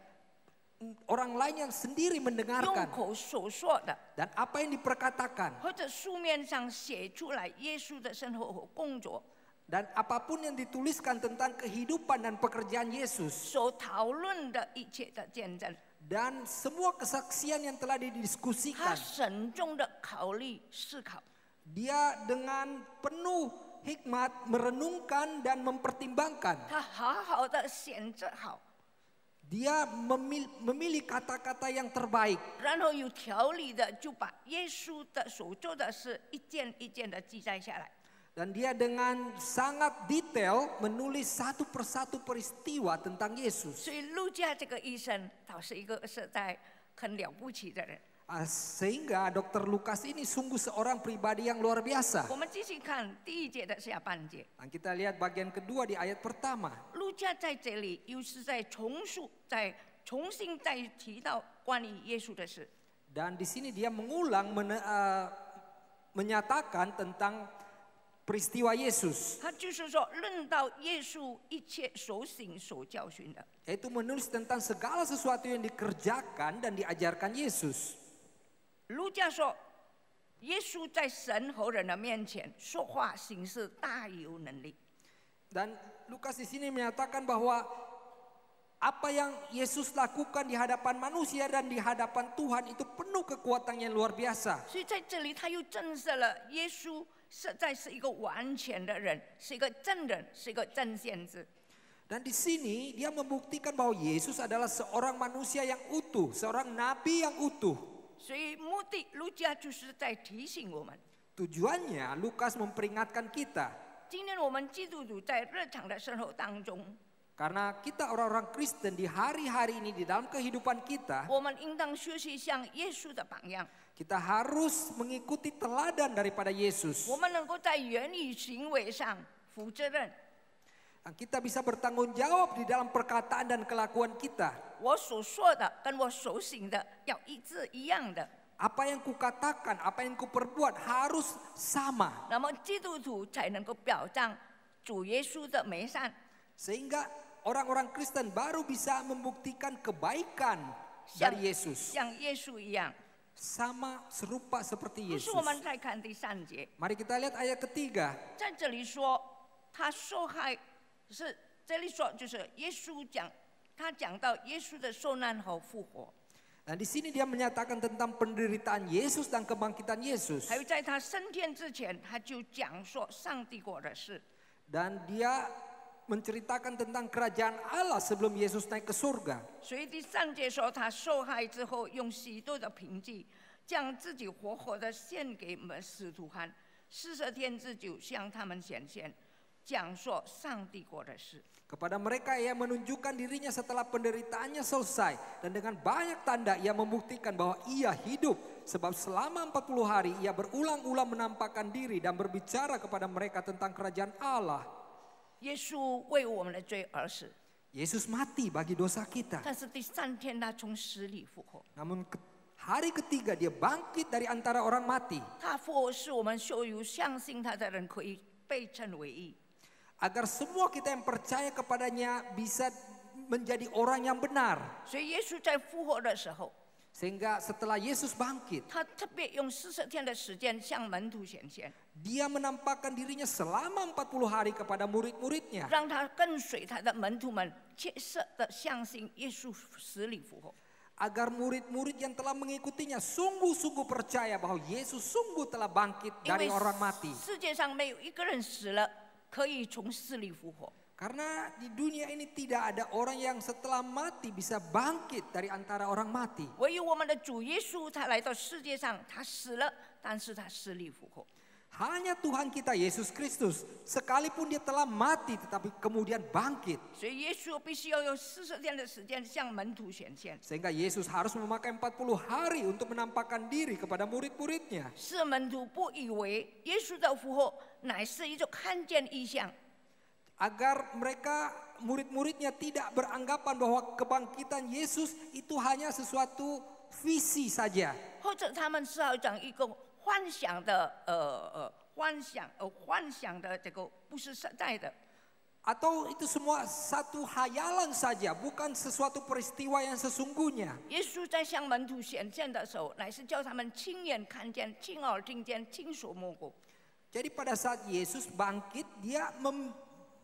Orang lain yang sendiri 用 mendengarkan 口所说的， dan apa yang diperkatakan 或者书面上写出来耶稣的生活和工作， dan apapun yang dituliskan tentang kehidupan dan pekerjaan Yesus 所讨论的一切的见证， dan semua kesaksian yang telah 他 didiskusikan, 慎重的考虑思考， dia dengan penuh hikmat merenungkan dan mempertimbangkan. 他好好的选择好， Dia memilih kata-kata yang terbaik 然后有条理的就把耶稣的所做的事一件一件的记载下来。 dan dia dengan sangat detail menulis satu persatu peristiwa tentang Yesus. 所以路加这个医生倒是一个实在很了不起的人。 Sehingga Dr. Lukas ini sungguh seorang pribadi yang luar biasa. 我们继续看第1节的下半节。 Dan kita lihat bagian kedua di ayat pertama. 路加在这里又是在重新再提到关于耶稣的事。 Dan di sini dia mengulang menyatakan tentang peristiwa Yesus. 他就是说，论到耶稣一切所行所教训的。 Yaitu menulis tentang segala sesuatu yang dikerjakan dan diajarkan Yesus. 路加说，耶稣在神和人的面前说话行事大有能力。 Dan Lukas di sini menyatakan bahwa apa yang Yesus lakukan di hadapan manusia dan di hadapan Tuhan itu penuh kekuatan yang luar biasa. 所以在这里，他又证实了耶稣实在是一个完全的人，是一个真人，是一个真先知。 Dan di sini dia membuktikan bahwa Yesus adalah seorang manusia yang utuh, seorang nabi yang utuh. 所以目的，路加就是在提醒我们， Tujuannya Lukas memperingatkan kita 今天我们基督徒在日常的生活当中， karena kita orang-orang Kristen di hari-hari ini di dalam kehidupan kita, 我们应当学习像耶稣的榜样， kita harus mengikuti teladan daripada Yesus. 我们能够在言语行为上负责任。 Dan kita bisa bertanggung jawab di dalam perkataan dan kelakuan kita. 我所说的跟我所行的要一致一样的。 Apa yang kukatakan, apa yang kuperbuat harus sama. 那么基督徒才能够表彰主耶稣的美善， Sehingga orang-orang Kristen baru bisa membuktikan kebaikan dari Yesus. 像耶稣一样。 Sama serupa seperti 于 Yesus. 是我们再看第3节， Mari kita lihat ayat ketiga. 在这里说他受害是这里说就是耶稣讲，他讲到耶稣的受难和复活。Dan di sini dia menyatakan tentang penderitaan Yesus dan kebangkitan Yesus. 还有在他升天之前，他就讲说上帝国的事。 Dan dia menceritakan tentang kerajaan Allah sebelum Yesus naik ke surga. 所以第3节说，他受害之后，用许多的凭据，将自己活活的献给我们使徒看，40天之久向他们显现，讲说上帝国的事。 Kepada mereka ia menunjukkan dirinya setelah penderitaannya selesai. Dan dengan banyak tanda ia membuktikan bahwa ia hidup. Sebab selama 40 hari ia berulang-ulang menampakkan diri dan berbicara kepada mereka tentang kerajaan Allah. 耶稣为我们的罪而死， Yesus mati bagi dosa kita. 但是第3天他从死里复活。 Namun hari ketiga dia bangkit dari antara orang mati. 他复活是我们所有相信他的人可以被称为义。 Agar semua kita yang percaya kepadanya bisa menjadi orang yang benar. 所以耶稣在复活的时候， Sehingga setelah Yesus bangkit, 他特别用40天的时间向门徒显现， dia menampakkan dirinya selama 40 hari kepada murid-muridnya. 让他跟随他的门徒们切实的相信耶稣死里复活。 Agar murid-murid yang telah mengikutinya sungguh-sungguh percaya bahwa Yesus sungguh telah bangkit 因 dari 为 orang mati. 世界上没有一个人死了可以从死里复活。 Karena di dunia ini tidak ada orang yang setelah mati bisa bangkit dari antara orang mati. 唯有我们的主耶稣，他来到世界上，他死了，但是他死里复活。 Hanya Tuhan kita Yesus Kristus, sekalipun dia telah mati tetapi kemudian bangkit. 所以耶稣必须要用40天的时间向门徒显现， Sehingga Yesus harus memakai 40 hari untuk menampakkan diri kepada murid-muridnya. 使门徒不以为耶稣的复活乃是一种看见异象， Agar mereka murid-muridnya tidak beranggapan bahwa kebangkitan Yesus itu hanya sesuatu visi saja. 或者他们是好像一个幻想的幻想的这个不是实在的。 Atau itu semua satu hayalan saja, bukan sesuatu peristiwa yang sesungguhnya. 耶稣在向门徒显现的时候，乃是叫他们亲眼看见、亲耳听见、亲手摸过。 Jadi pada saat Yesus bangkit, dia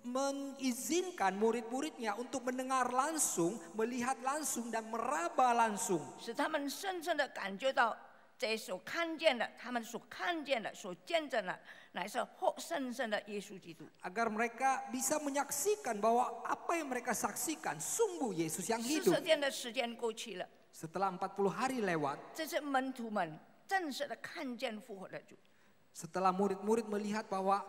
mengizinkan murid-muridnya untuk mendengar langsung, melihat langsung dan meraba langsung. 使他们深深的感觉到这所看见的，他们所看见的、所见证的，乃是活生生的耶稣基督。 Agar mereka bisa menyaksikan bahwa apa yang mereka saksikan sungguh Yesus yang hidup. 40天的时间过去了， Setelah 40 hari lewat, 这些门徒们正式的看见复活的主， setelah murid-murid melihat bahwa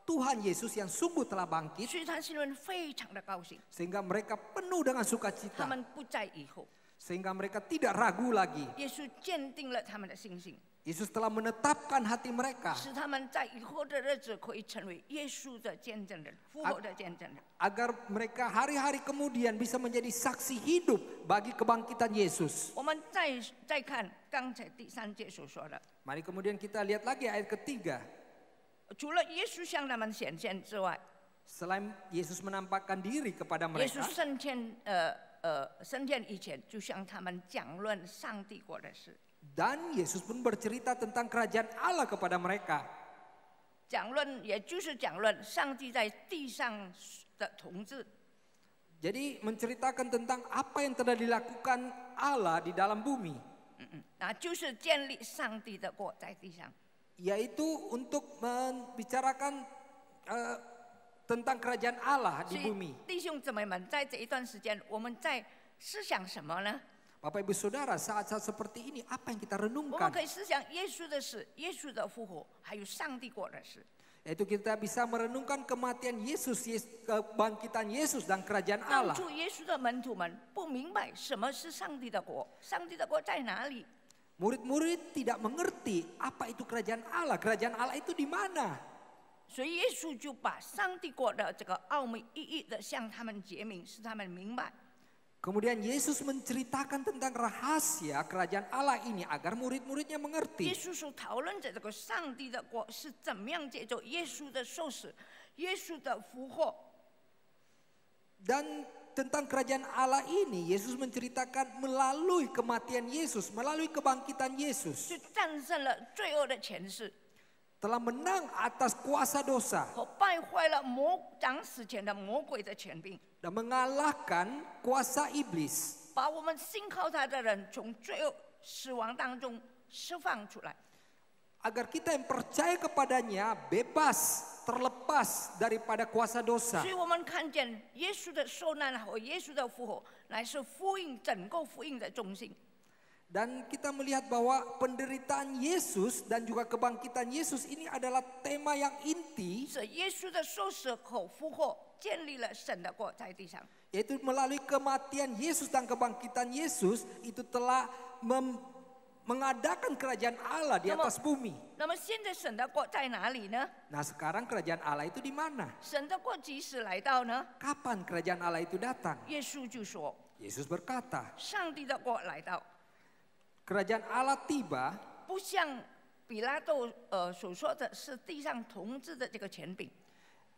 Tuhan Yesus yang sungguh telah bangkit, 所以他心里非常的高兴， sehingga mereka penuh dengan 他 sukacita, 们不再以后。 sehingga mereka tidak ragu lagi. 耶稣坚定了他们的信心， Yesus telah menetapkan hati mereka 使他们在以后的日子可以成为耶稣的见证人、复活的见证人。 agar mereka hari-hari kemudian bisa menjadi saksi hidup bagi kebangkitan Yesus. 我们再看刚才第3节所说的， Mari kemudian kita lihat lagi ayat ketiga. 除了耶稣向他们显现之外， Selain Yesus menampakkan diri kepada 耶稣 mereka, 升天以前就向他们讲论上帝国的事， dan Yesus pun bercerita tentang kerajaan Allah kepada mereka. 讲论也就是讲论上帝在地上的统治。 Jadi menceritakan tentang apa yang telah dilakukan Allah di dalam bumi, 那就是建立上帝的国在地上。 yaitu untuk membicarakan tentang kerajaan Allah 所 di 以 bumi. 弟兄姊妹们，在这一段时间，我们在思想什么呢？ Bapak Ibu Saudara, saat-saat seperti ini apa yang kita 我们 renungkan? 可以思想耶稣的事、耶稣的复活，还有上帝国的事。 Yaitu kita bisa merenungkan kematian Yesus, kebangkitan Yesus dan kerajaan 当 Allah. 初耶稣的门徒们不明白什么是上帝的国，上帝的国在哪里？ Murid-murid tidak mengerti apa itu kerajaan Allah itu di mana. 所以耶稣就把上帝国的这个奥秘一一的向他们解明，使他们明白。 Kemudian Yesus menceritakan tentang rahasia kerajaan Allah ini agar murid-muridnya 耶 mengerti. 稣所讨论的这个上帝的国是怎么样借着耶稣的受死、耶稣的复活， Dan tentang kerajaan Allah ini Yesus menceritakan melalui kematian Yesus, melalui kebangkitan Yesus. 就战胜了罪恶的权势， Telah menang atas kuasa dosa 和败坏了掌死前的魔鬼的权柄， dan mengalahkan kuasa iblis, 把我们信靠他的人从罪恶死亡当中释放出来。 Agar kita yang percaya kepadanya bebas, terlepas daripada kuasa dosa. 所以我们看见耶稣的受难和耶稣的复活，乃是福音整个福音的中心。 Dan kita melihat bahwa penderitaan Yesus dan juga kebangkitan Yesus ini adalah tema yang inti. 是耶稣的受死和复活建立了神的国在地上。 Yaitu melalui kematian Yesus dan kebangkitan Yesus itu telah mengadakan kerajaan Allah di atas bumi. 那么现在神的国在哪里呢？ Nah sekarang kerajaan Allah itu di mana? 神的国几时来到呢？ Kapan kerajaan Allah itu datang? 耶稣就说 Yesus berkata, 上帝的国来到， kerajaan Allah tiba 不像比拉多所说的是地上统治的这个权柄。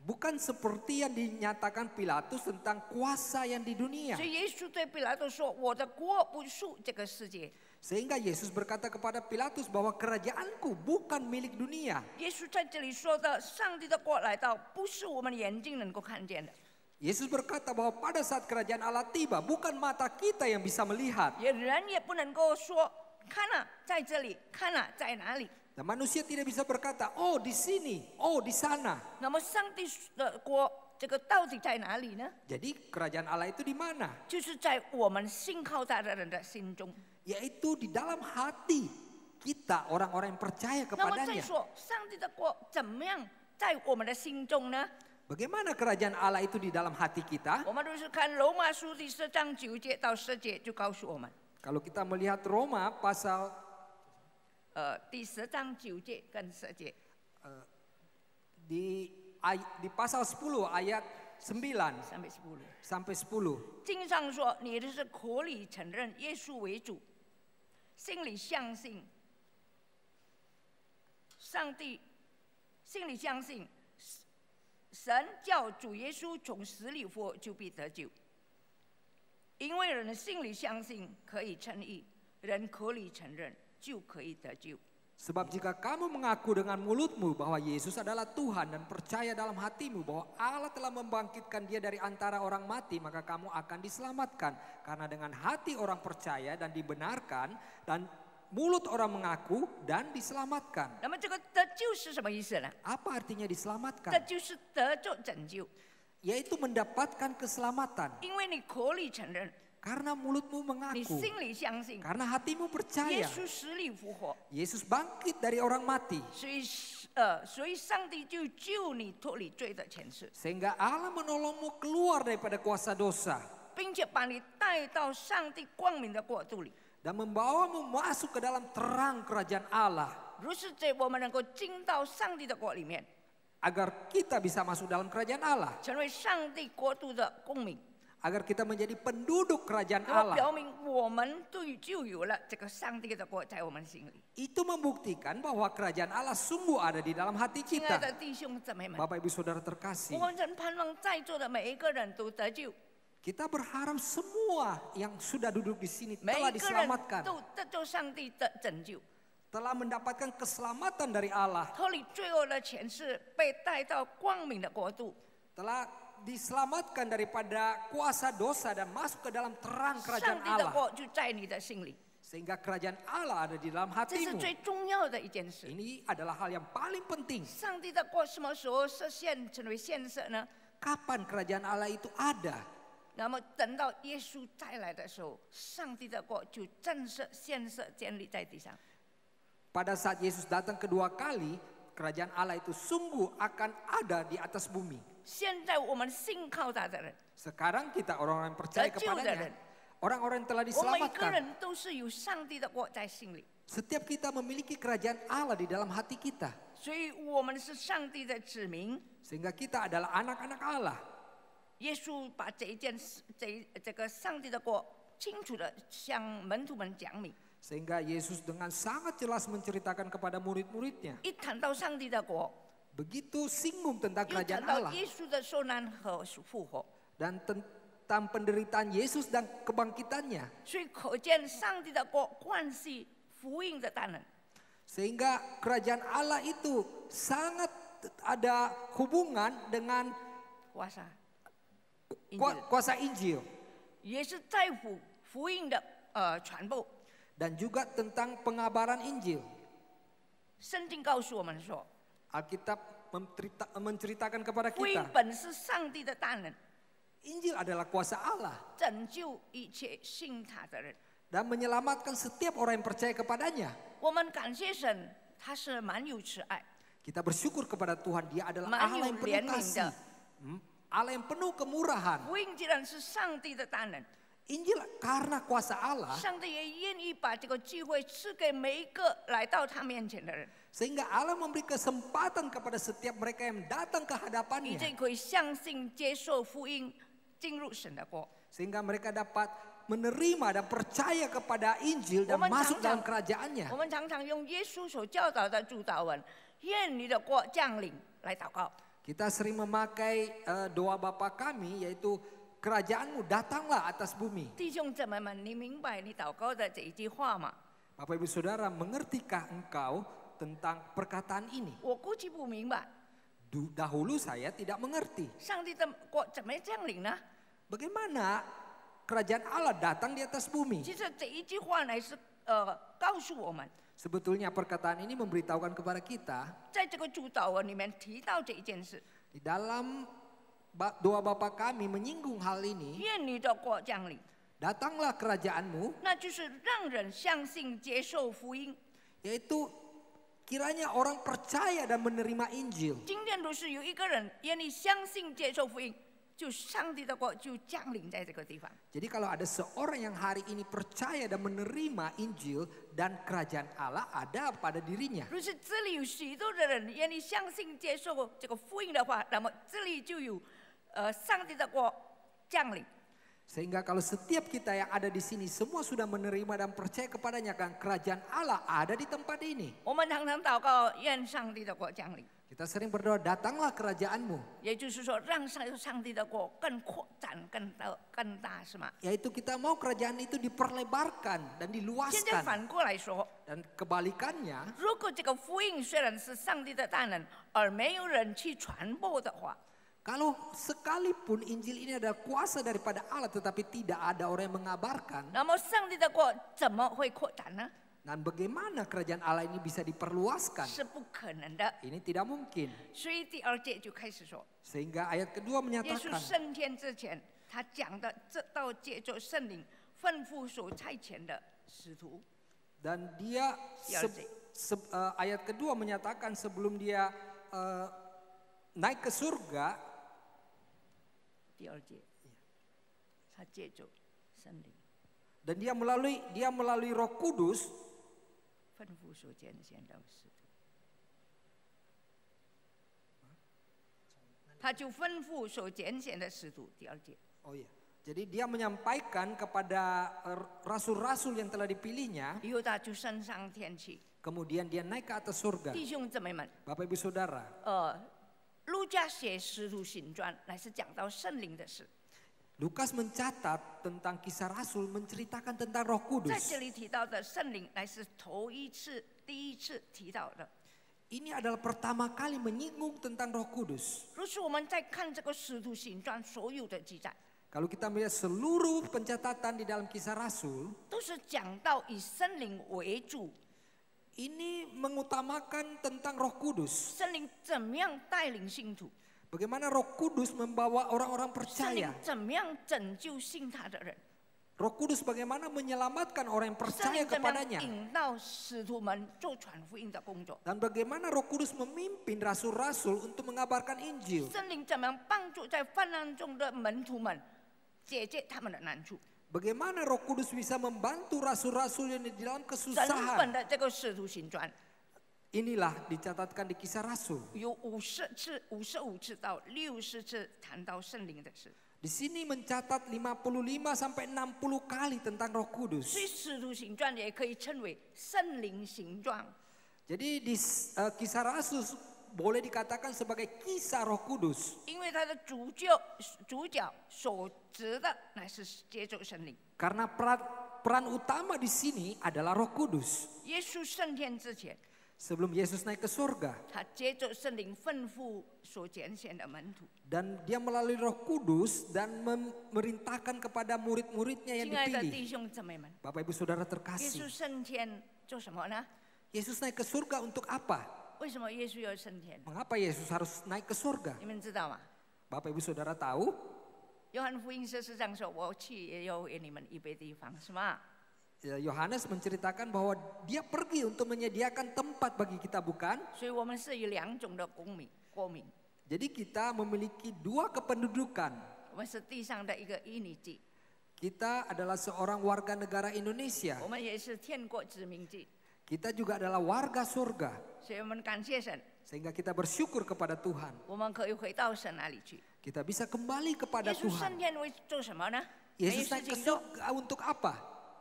bukan seperti yang dinyatakan Pilatus tentang kuasa yang di dunia. 所以耶稣对比拉多说：“我的国不属这个世界。” Sehingga Yesus berkata kepada Pilatus bahwa kerajaanku bukan milik dunia. 耶稣在这里说的上帝的国来到，不是我们眼睛能够看见的， Yesus berkata bahwa pada saat kerajaan Allah tiba, bukan mata kita yang bisa melihat. 人也不能够说看啊，在这里，看啊，在哪里。 Dan manusia tidak bisa berkata, oh di sini, oh di sana. 那么上帝的国这个到底在哪里呢？ Jadi kerajaan Allah itu di mana? 就是在我们信靠他的人的心中。 Yaitu di dalam hati kita, orang-orang yang percaya 那么再 kepadanya. 说，上帝的国怎么样在我们的心中呢？ Bagaimana kerajaan Allah itu di dalam hati kita? 我们都是看罗马书第10章9节到10节就告诉我们， Kalau kita melihat Roma pasal 第10章9节跟10节， di pasal 10 ayat 9 sampai 10. 经上说，你的是口里承认耶稣为主，心里相信上帝，心里相信神叫主耶稣从死里复活，就必得救。因为人心里相信可以称义，人口里承认就可以得救。 Sebab jika kamu mengaku dengan mulutmu bahwa Yesus adalah Tuhan dan percaya dalam hatimu bahwa Allah telah membangkitkan dia dari antara orang mati, maka kamu akan diselamatkan. Karena dengan hati orang percaya dan dibenarkan dan mulut orang mengaku dan diselamatkan. 那么这个得救是什么意思呢？ Apa artinya 得 diselamatkan? 就是得着拯救， Yaitu mendapatkan keselamatan. 因为你口里承认， Karena mulutmu 你 mengaku. 心里相信， Karena hatimu 耶 percaya. 稣死里复活， Yesus bangkit dari orang mati. 所以上帝就救你脱离罪的权势， Sehingga Allah menolongmu keluar daripada kuasa dosa. 并且把你带到上帝光明的国度里。 Dan membawamu masuk ke dalam terang kerajaan Allah. 如是这，我们能够进到上帝的国里面， Agar kita bisa masuk dalam kerajaan Allah. 成为上帝国度的公民。 Agar kita menjadi penduduk kerajaan 那么表 Allah. 明我们就有了这个上帝的国在我们心里。 Itu membuktikan bahwa kerajaan Allah sungguh ada di dalam hati 亲爱的 kita. 弟兄姊妹们， Bapak Ibu Saudara terkasih. 我们真盼望在座的每一个人都得救， Kita berharap semua yang sudah duduk di sini 每 telah 一个人 diselamatkan. 都得着上帝的拯救， Telah mendapatkan keselamatan dari Allah. 脱离罪恶的权势，被带到光明的国度。 Telah diselamatkan daripada kuasa dosa dan masuk ke dalam terang 上 kerajaan 帝的 Allah. 国就在你的心里， Sehingga kerajaan Allah ada di dalam 这是 hatimu. 最重要的一件事。 Ini adalah hal yang paling penting. 上帝的国什么时候实现成为现实呢？ Kapan kerajaan Allah itu ada? 那么等到耶稣再来的时候，上帝的国就正式现实建立在地上。 Pada saat Yesus datang kedua kali, kerajaan Allah itu sungguh akan ada di atas bumi. 现在我们信靠他的人， Sekarang kita orang-orang yang percaya kepadanya, orang-orang yang telah 我每个 diselamatkan. 人都是有上帝的国在心里， Setiap kita memiliki kerajaan Allah di dalam hati kita. 所以我们是上帝的子民。 Sehingga kita adalah anak-anak Allah. 耶稣把这个上帝的国清楚的向门徒们讲明。 Sehingga Yesus dengan sangat jelas menceritakan kepada murid-muridnya. 一谈到上帝的国， Begitu singgung tentang 又 kerajaan 谈到 Allah. 耶稣的受难和复活， Dan tentang penderitaan Yesus dan kebangkitannya. 所以可见上帝的国关系福音的大能。 Sehingga kerajaan Allah itu sangat ada hubungan dengan 哇塞， kuasa Injil. 也是在乎福音的传播。 dan juga tentang pengabaran Injil. 圣经告诉我们说， Alkitab menceritakan kepada 福音 kita, 本是上帝的大能， Injil adalah kuasa Allah 拯救一切信他的人。 dan menyelamatkan setiap orang yang percaya kepadanya. 我们感谢神，他是满有慈爱， Kita bersyukur kepada Tuhan, Dia adalah 满 Allah 有 yang penuh 怜悯 kasih, 的。 Allah yang penuh kemurahan. 福音既然是上帝的大能， Injil karena kuasa Allah, 上帝也愿意把这个机会赐给每一个来到他面前的人， sehingga Allah memberi kesempatan kepada setiap mereka yang datang ke 你 hadapannya, 这可以相信、接受福音，进入神的国。 sehingga mereka dapat menerima dan percaya kepada Injil dan Woman masuk dalam cancan. kerajaannya. 我们常常用耶稣所教导的主祷文：“愿你的国降临”来祷告。 Kita sering memakai doa Bapa kami, yaitu kerajaanmu datanglah atas bumi. 弟兄姊妹们，你明白你祷告的这一句话吗？ Bapak Ibu Saudara, mengertikah engkau tentang perkataan ini? 我估计不明白， Dahulu saya tidak mengerti. 上帝的国怎么降临呢？ Bagaimana kerajaan Allah datang di atas bumi? 其实这一句话呢是告诉我们， Sebetulnya perkataan ini memberitahukan kepada kita, 在这个主祷文里面提到这一件事： di dalam doa Bapa kami menyinggung hal ini, 愿你的国降临， datanglah kerajaanmu, 那就是让人相信、接受福音。 yaitu kiranya orang percaya dan menerima Injil. 今天如是有一个人愿意相信、接受福音，就上帝的国就降临在这个地方。 Jadi kalau ada seorang yang hari ini percaya dan menerima Injil dan kerajaan Allah ada pada dirinya. 如是这里有许多的人愿意相信、接受这个福音的话，那么这里就有上帝的国降临。 Sehingga kalau setiap kita yang ada di sini semua sudah menerima dan percaya kepadanya, kan kerajaan Allah ada di tempat ini. 我们常常祷告，愿上帝的国降临， Kita sering berdoa, datanglah kerajaanmu. 也就是说，让上帝的国更扩展、更大，是吗？ Yaitu kita mau kerajaan itu diperlebarkan dan 现在 diluaskan. 反过来说， Dan kebalikannya, 如果这个福音虽然是上帝的大能，而没有人去传播的话， kalau sekalipun Injil ini adalah kuasa daripada Allah tetapi tidak ada orang yang mengabarkan, 那么上帝的国怎么会扩展呢？ dan bagaimana kerajaan Allah ini bisa diperluaskan? 是不可能的。 Ini tidak mungkin. 所以第2节就开始说， Sehingga ayat kedua 耶稣 menyatakan, 升天之前，他讲的这道借着圣灵吩咐所差遣的使徒。 dan dia Dialog. ayat kedua menyatakan sebelum dia naik ke surga, 第2节，他借着圣灵 dan dia melalui Roh Kudus 吩咐所拣选的使徒，他就吩咐所拣选的使徒。第2节， Oh iya. Jadi dia menyampaikan kepada rasul-rasul yang telah dipilihnya, 以后他就升上天去。 kemudian dia naik ke atas surga. 弟兄姊妹们， Bapak Ibu Saudara, 路加写使徒行传乃是讲到圣灵的事， Lukas mencatat tentang kisah rasul menceritakan tentang Roh 在 Kudus. 这里提到的圣灵乃是第一次提到的。 Ini adalah pertama kali menyinggung tentang Roh Kudus. 如是我们在看这个使徒行传所有的记载， Kalau kita melihat seluruh pencatatan di dalam kisah rasul, 都是讲到以圣灵为主， ini mengutamakan tentang Roh Kudus. 圣灵怎么样带领信徒， Bagaimana Roh Kudus membawa orang-orang 圣灵 percaya. 怎么样拯救信他的人， Roh Kudus bagaimana menyelamatkan orang yang 圣 percaya 灵怎么样 kepadanya. 引导使徒们做传福音的工作， Dan bagaimana Roh Kudus memimpin rasul-rasul untuk mengabarkan Injil. 圣灵怎么样帮助在患难中的门徒们解决他们的难处。 Bagaimana Roh Kudus bisa membantu rasul-rasul yang di dalam 整本 kesusahan. 的这个使徒行传 Inilah dicatatkan di kisah rasul. 有55次到60次谈到圣灵的事， Di sini mencatat 55 sampai 60 kali tentang Roh Kudus. 所以使徒行传也可以称为圣灵行传。 Jadi di kisah rasul boleh dikatakan sebagai kisah Roh Kudus. 因为他的主角所指的乃是接受圣灵。 Karena peran utama di sini adalah Roh Kudus. 耶稣升天之前， sebelum Yesus naik ke surga. 他接着圣灵吩咐所拣选的门徒。 Dan dia melalui Roh Kudus dan memerintahkan kepada murid-muridnya yang 亲爱的 dipilih. 弟兄姊妹们， Bapak Ibu Saudara 耶稣 terkasih, 升天做什么呢？ Yesus naik ke surga untuk apa? 为什么耶稣要升天？ Mengapa Yesus harus naik ke surga? 你们知道吗？ Bapak Ibu Saudara tahu? 约翰福音14章说：“我去也要为你们预备地方，是吗？ Yohanes menceritakan bahwa dia pergi untuk menyediakan tempat bagi kita, bukan? 所以我们是有两种的国民， Jadi kita memiliki dua kependudukan. 我们是地上的一个印尼籍， Kita adalah seorang warga negara Indonesia. 我们也是天国殖民地， Kita juga adalah warga surga. 所以我们感谢神， Sehingga kita bersyukur kepada Tuhan. 我们可以回到神那里去。 Kita bisa kembali 耶 kepada 稣升 Tuhan. 天为做什么呢？没有 Yesus 事 naik ke 情做， surga untuk apa?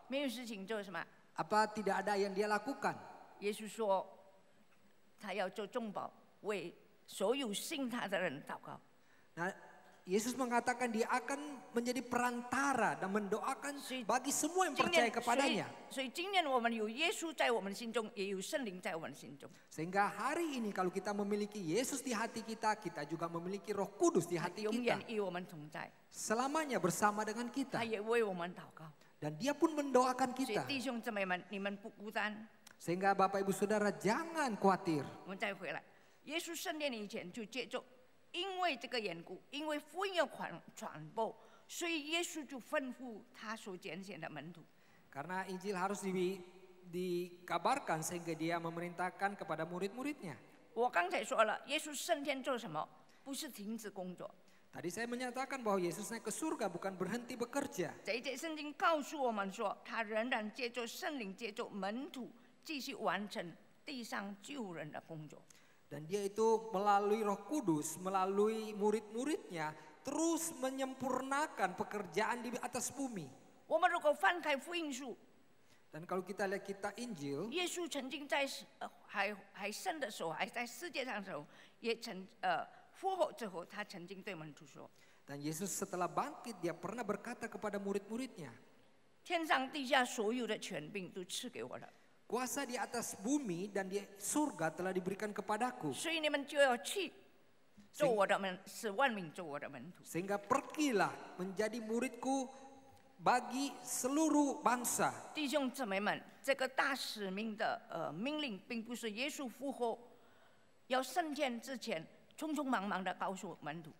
没有事情做什么？ Apa tidak ada yang dia lakukan? 耶稣说，他要做中保，为所有信他的人祷告。 Nah, Yesus mengatakan dia akan menjadi perantara dan mendoakan bagi semua yang 今 percaya 年， kepadanya. 所以今年我们有耶稣在我们心中，也有圣灵在我们心中。 Sehingga hari ini kalau kita memiliki Yesus di hati kita, kita juga memiliki Roh Kudus di 他 hati 永 kita. 远与我们同在， Selamanya bersama dengan 他 kita. 也为我们祷告。 Dan dia pun mendoakan 所以 kita. 弟兄姊妹们，你们不孤单。 Sehingga Bapak Ibu Saudara jangan khawatir. 我们再回来，耶稣升天以前就接着，因为这个缘故，因为福音要传播，所以耶稣就吩咐他所拣选的门徒。 Karena Injil harus dikabarkan sehingga dia memerintahkan kepada murid-muridnya. 我刚才说了，耶稣升天做什么？不是停止工作。 Tadi saya menyatakan bahwa Yesus naik ke surga bukan berhenti bekerja. 这一节圣经告诉我们说，他仍然借着圣灵，借着门徒，继续完成地上救人的工作。 Dan dia itu melalui Roh Kudus, melalui murid-muridnya terus menyempurnakan pekerjaan di atas bumi. 我们如果翻开福音书， Dan kalau kita lihat kitab Injil, 耶稣曾经在还生的时候，还在世界上的时候，也复活之后，他曾经对门徒说： dan Yesus setelah bangkit dia pernah berkata kepada murid-muridnya, 天上地下所有的权柄都赐给我了， kuasa di atas bumi dan di surga telah diberikan kepadaku. 所以你们就要去做我的门，使万民做我的门徒。 Sehingga pergilah menjadi muridku bagi seluruh bangsa. 弟兄姊妹们，这个大使命的命令，并不是耶稣复活要升天之前匆匆忙忙的告诉门徒，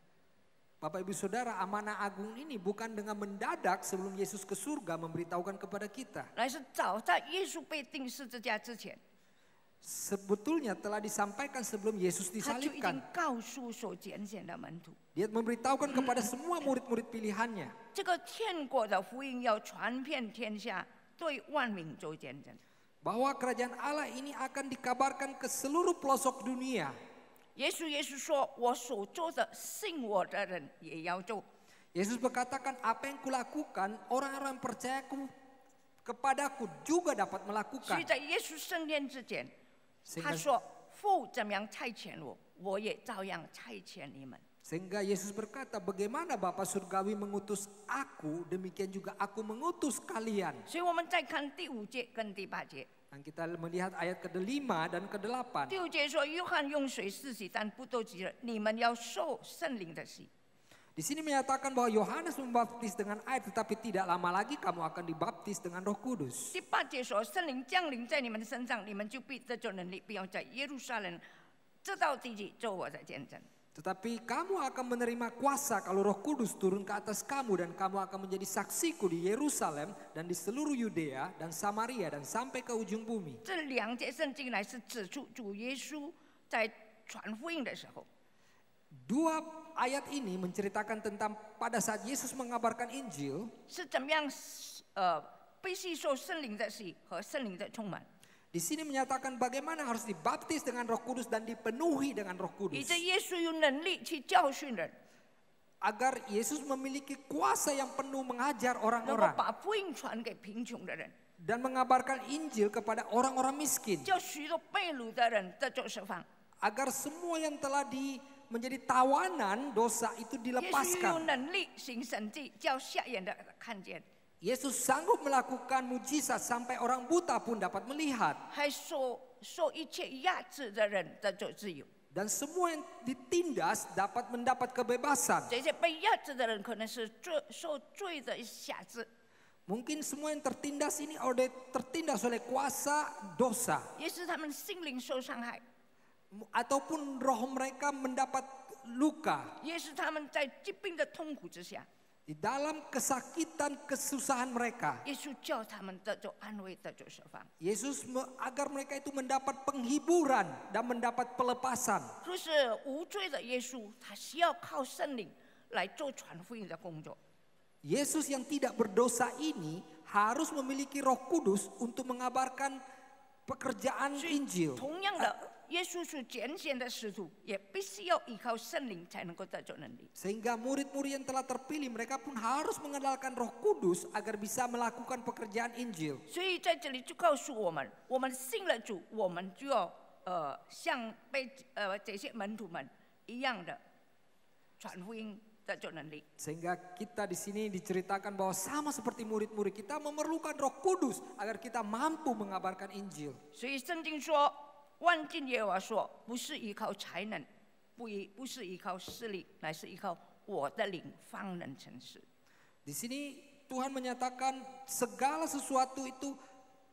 Bapak Ibu Saudara, amanah agung ini bukan dengan mendadak sebelum Yesus ke surga memberitahukan kepada kita. 乃是早在耶稣被钉十字架之前， Sebetulnya telah disampaikan sebelum Yesus 他就已经 disalibkan. 告诉所拣选的门徒， Dia memberitahukan kepada semua murid-murid pilihannya. 这个天国的福音要传遍天下，对万民做见证。 Bahwa kerajaan Allah ini akan dikabarkan ke seluruh pelosok dunia. 耶稣说：“我所做的，信我的人也要做。 Yesus berkatakan apa yang kulakukan orang-orang percayaku kepadaku juga dapat 所 melakukan. 以在耶稣升天之前，他 Sehingga, 说：“父怎么样差遣我，我也照样差遣你们。” sehingga Yesus berkata, bagaimana Bapa Surgawi mengutus aku, demikian juga aku mengutus kalian. 所以我们再看第5节跟第8节。 Dan kita melihat ayat ke-5 dan ke-8. 第5节说：“约翰用水施洗，但不都急了，你们要受圣灵的洗。” Di sini menyatakan bahwa Yohanes membaptis dengan air, tetapi tidak lama lagi kamu akan dibaptis dengan Roh Kudus. 第8节说：“圣灵降临在你们的身上，你们就必得着能力，必要在耶路撒冷直到地极做我的见证。” Tetapi kamu akan menerima kuasa kalau Roh Kudus turun ke atas kamu, dan kamu akan menjadi saksiku di Yerusalem dan di seluruh Yudea dan Samaria dan sampai ke ujung bumi. 这2节圣经来是指出主耶稣在传福音的时候， Dua ayat ini menceritakan tentang pada saat Yesus mengabarkan Injil, 是怎么样被吸受圣灵的洗和圣灵的充满， di sini menyatakan bagaimana harus dibaptis dengan Roh Kudus dan dipenuhi dengan Roh 以 Kudus. 致耶稣有能力去教训人， Agar Yesus memiliki kuasa yang penuh mengajar 能够 orang-orang 把福音传给贫穷的人， dan mengabarkan Injil kepada orang-orang miskin. 叫许多被掳的人得着释放。 Agar semua yang telah menjadi tawanan dosa itu 耶稣有 dilepaskan. 能力行神迹，叫瞎眼的看见， Yesus sanggup melakukan mujizat sampai orang buta pun dapat melihat. 还说受一切压制的人得着自由。 Dan semua yang ditindas dapat mendapat kebebasan. 这些被压制的人可能是受罪的辖制， Mungkin semua yang tertindas ini tertindas oleh kuasa dosa. 也是他们心灵受伤害， Ataupun roh mereka mendapat luka. 也是他们在疾病的痛苦之下， Di dalam kesakitan, kesusahan mereka. 耶稣叫他们得着安慰，得着释放。 Yesus agar mereka itu mendapat penghiburan dan mendapat pelepasan. 若是无罪的耶稣，他需要靠圣灵来做传福音的工作。 Yesus yang tidak berdosa ini harus memiliki Roh Kudus untuk mengabarkan pekerjaan Injil. 同样的，耶稣是拣选的使徒，也必须要依靠圣灵才能够得着能力。 Sehingga murid-murid yang telah terpilih mereka pun harus mengandalkan Roh Kudus agar bisa melakukan pekerjaan Injil. 所以在这里就告诉我们，我们信了主，我们就要像这些门徒们一样的传福音得着能力。 Sehingga kita di sini diceritakan bahwa sama seperti murid-murid kita memerlukan Roh Kudus agar kita mampu mengabarkan Injil. 所以圣经说，万军耶和华说，不是依靠才能，不是依靠势力，乃是依靠我的灵方能成事。 Di sini Tuhan menyatakan segala sesuatu itu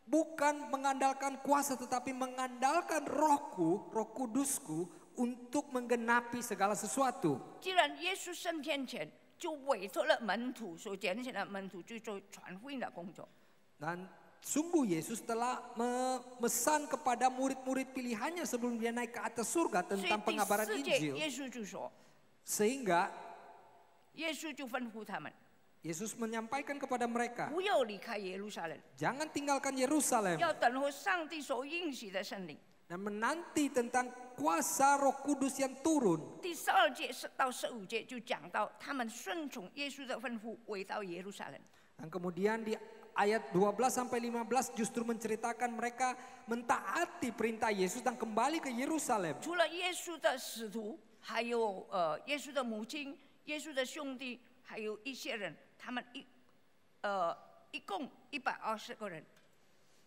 bukan mengandalkan kuasa tetapi mengandalkan Rohku, Roh Kudusku untuk menggenapi segala sesuatu. 既然耶稣升天前就委托了门徒所拣选的门徒去做传福音的工作， Dan sungguh Yesus telah memesan kepada murid-murid pilihannya sebelum dia naik ke atas surga 所以 tentang 第 pengabaran 4节 Injil. 耶稣就说， Sehingga 耶稣就吩咐他们 Yesus menyampaikan kepada mereka, 不要离开耶路撒冷， jangan tinggalkan Yerusalem 要等候上帝所应许的圣灵。 dan menanti tentang kuasa Roh Kudus yang turun. 第12节到15节就讲到他们顺从耶稣的吩咐，回到耶路撒冷。 Dan kemudian di ayat 12 sampai 15 justru menceritakan mereka mentaati perintah Yesus dan kembali ke Yerusalem. 除了耶稣的使徒，还有耶稣的母亲、耶稣的兄弟，还有一些人，他们一共120个人。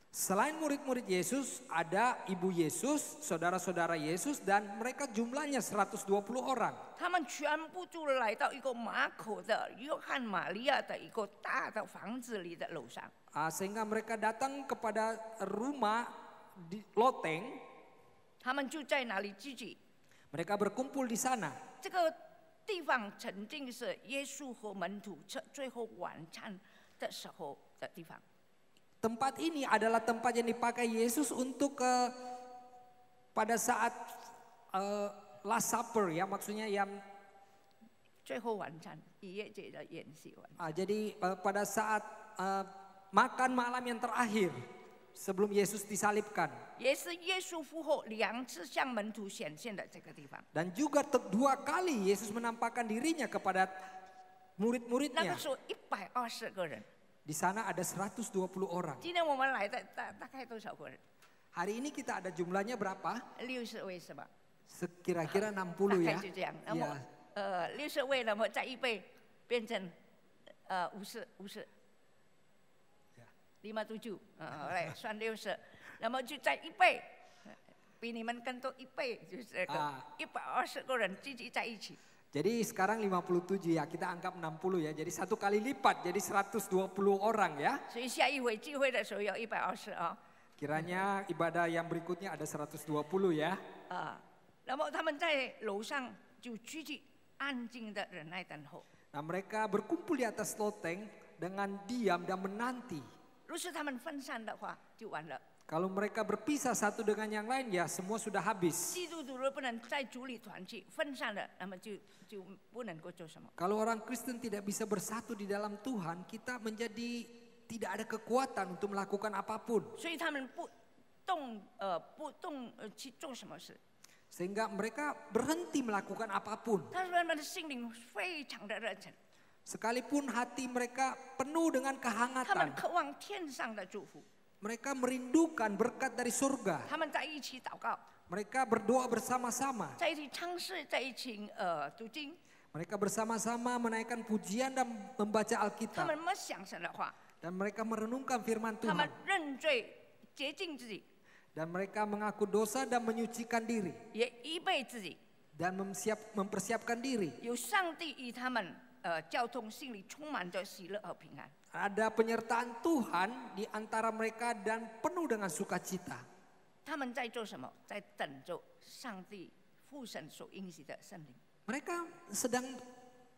Selain murid-murid Yesus, ada ibu Yesus, saudara-saudara Yesus, dan mereka jumlahnya 120 orang. 他们全部就来到一个马可的约翰玛利亚的一个大的房子里的楼上。 Sehingga mereka datang kepada rumah di loteng, 他们就在那里聚集。 mereka berkumpul di sana. 这个地方曾经是耶稣和门徒最后晚餐的时候的地方。 Tempat ini adalah tempat yang dipakai Yesus untuk pada saat Last Supper ya, maksudnya yang 最后晚餐，逾越节的筵席晚餐。 jadi pada saat makan malam yang terakhir sebelum Yesus disalibkan. 也是耶稣复活2次向门徒显现的这个地方。 Dan juga 2 kali Yesus menampakkan dirinya kepada 那 murid-muridnya. 个时候120个人， Di sana ada 120 orang. 今天我们来的大概多少个人 Hari ini kita ada jumlahnya berapa? ？60位是吧？ Kira-kira 大 60 ya. 概就这样。那么 60位，那么再1倍变成50， 57，来算60，那么就再1倍，比你们更多1倍，就是这个120个人聚集在一起。 Jadi sekarang 57 ya, kita anggap 60 ya. Jadi 1 kali lipat, jadi 120 orang ya. 所以下一回聚会的时候要120啊。 Kiranya ibadah yang berikutnya ada 120 ya. 那么他们在楼上就聚集，安静的忍耐等候。 Nah mereka berkumpul di atas loteng dengan diam dan menanti. 若是他们分散的话，就完了。 Kalau mereka berpisah satu dengan yang lain ya semua sudah habis. 基督徒若不能在主里团聚，分散了，那么就不能够做什么。 Kalau orang Kristen tidak bisa bersatu di dalam Tuhan, kita menjadi tidak ada kekuatan untuk melakukan apapun. 所以他们不动去做什么事。 Sehingga mereka berhenti melakukan apapun. 他们的心灵非常的热忱， Sekalipun hati mereka penuh dengan 他们 kehangatan, 渴望天上的祝福， mereka merindukan berkat dari surga. 他们在一起祷告， Mereka berdoa bersama-sama. 在一起唱诗，在一起读经， Mereka bersama-sama menaikkan pujian dan membaca 他 Alkitab. 们默想神的话， Dan mereka merenungkan firman 他们 Tuhan. 认罪洁净自己， Dan mereka mengaku dosa dan menyucikan diri. 也预备自己， Dan mempersiapkan diri. 有上帝与他们交通，心里充满着喜乐和平安。 Ada penyertaan Tuhan di antara mereka dan penuh dengan sukacita. 他们在做什么？在等着上帝父神所应许的圣灵。 Mereka sedang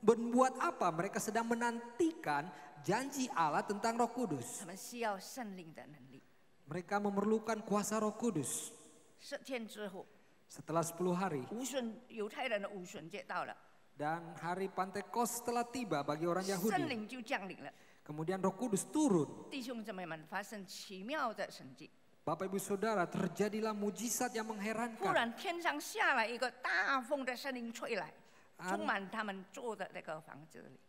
berbuat apa? Mereka sedang menantikan janji Allah tentang Roh Kudus. 他们需要圣灵的能力。 Mereka memerlukan kuasa Roh Kudus. 10天之后， Setelah 10 hari 犹太人的五旬节到了， dan hari Pentekost telah tiba bagi orang 圣 Yahudi. 灵就降临了。 Kemudian Roh Kudus turun. 弟兄姊妹们，发生奇妙的神迹。 Bapak Ibu Saudara, terjadilah mujizat yang 忽 mengherankan. 然天上下来一个大风的声音吹来，充满他们住的那个房子里。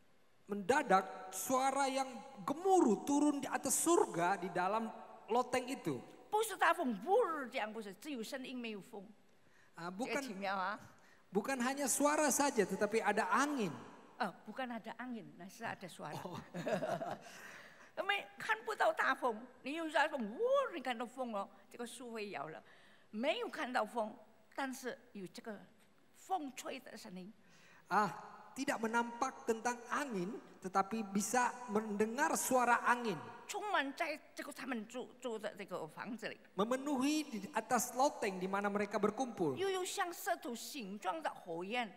Mendadak suara yang gemuruh turun di atas surga di dalam loteng itu. 不是大风，呜这样不是，只有声音没有风，这奇 Bukan 妙啊！ bukan hanya suara saja, tetapi ada angin. bukan ada angin，那是ada suara。因为看不到大风，你有大风，你看到风了，这个树会摇了。没有看到风，但是有这个风吹的声音。 Tidak menampak tentang angin, tetapi bisa mendengar suara angin. 充满在这个他们住的这个房子里， Memenuhi di atas loteng di mana mereka berkumpul. 又有像舌头形状的火焰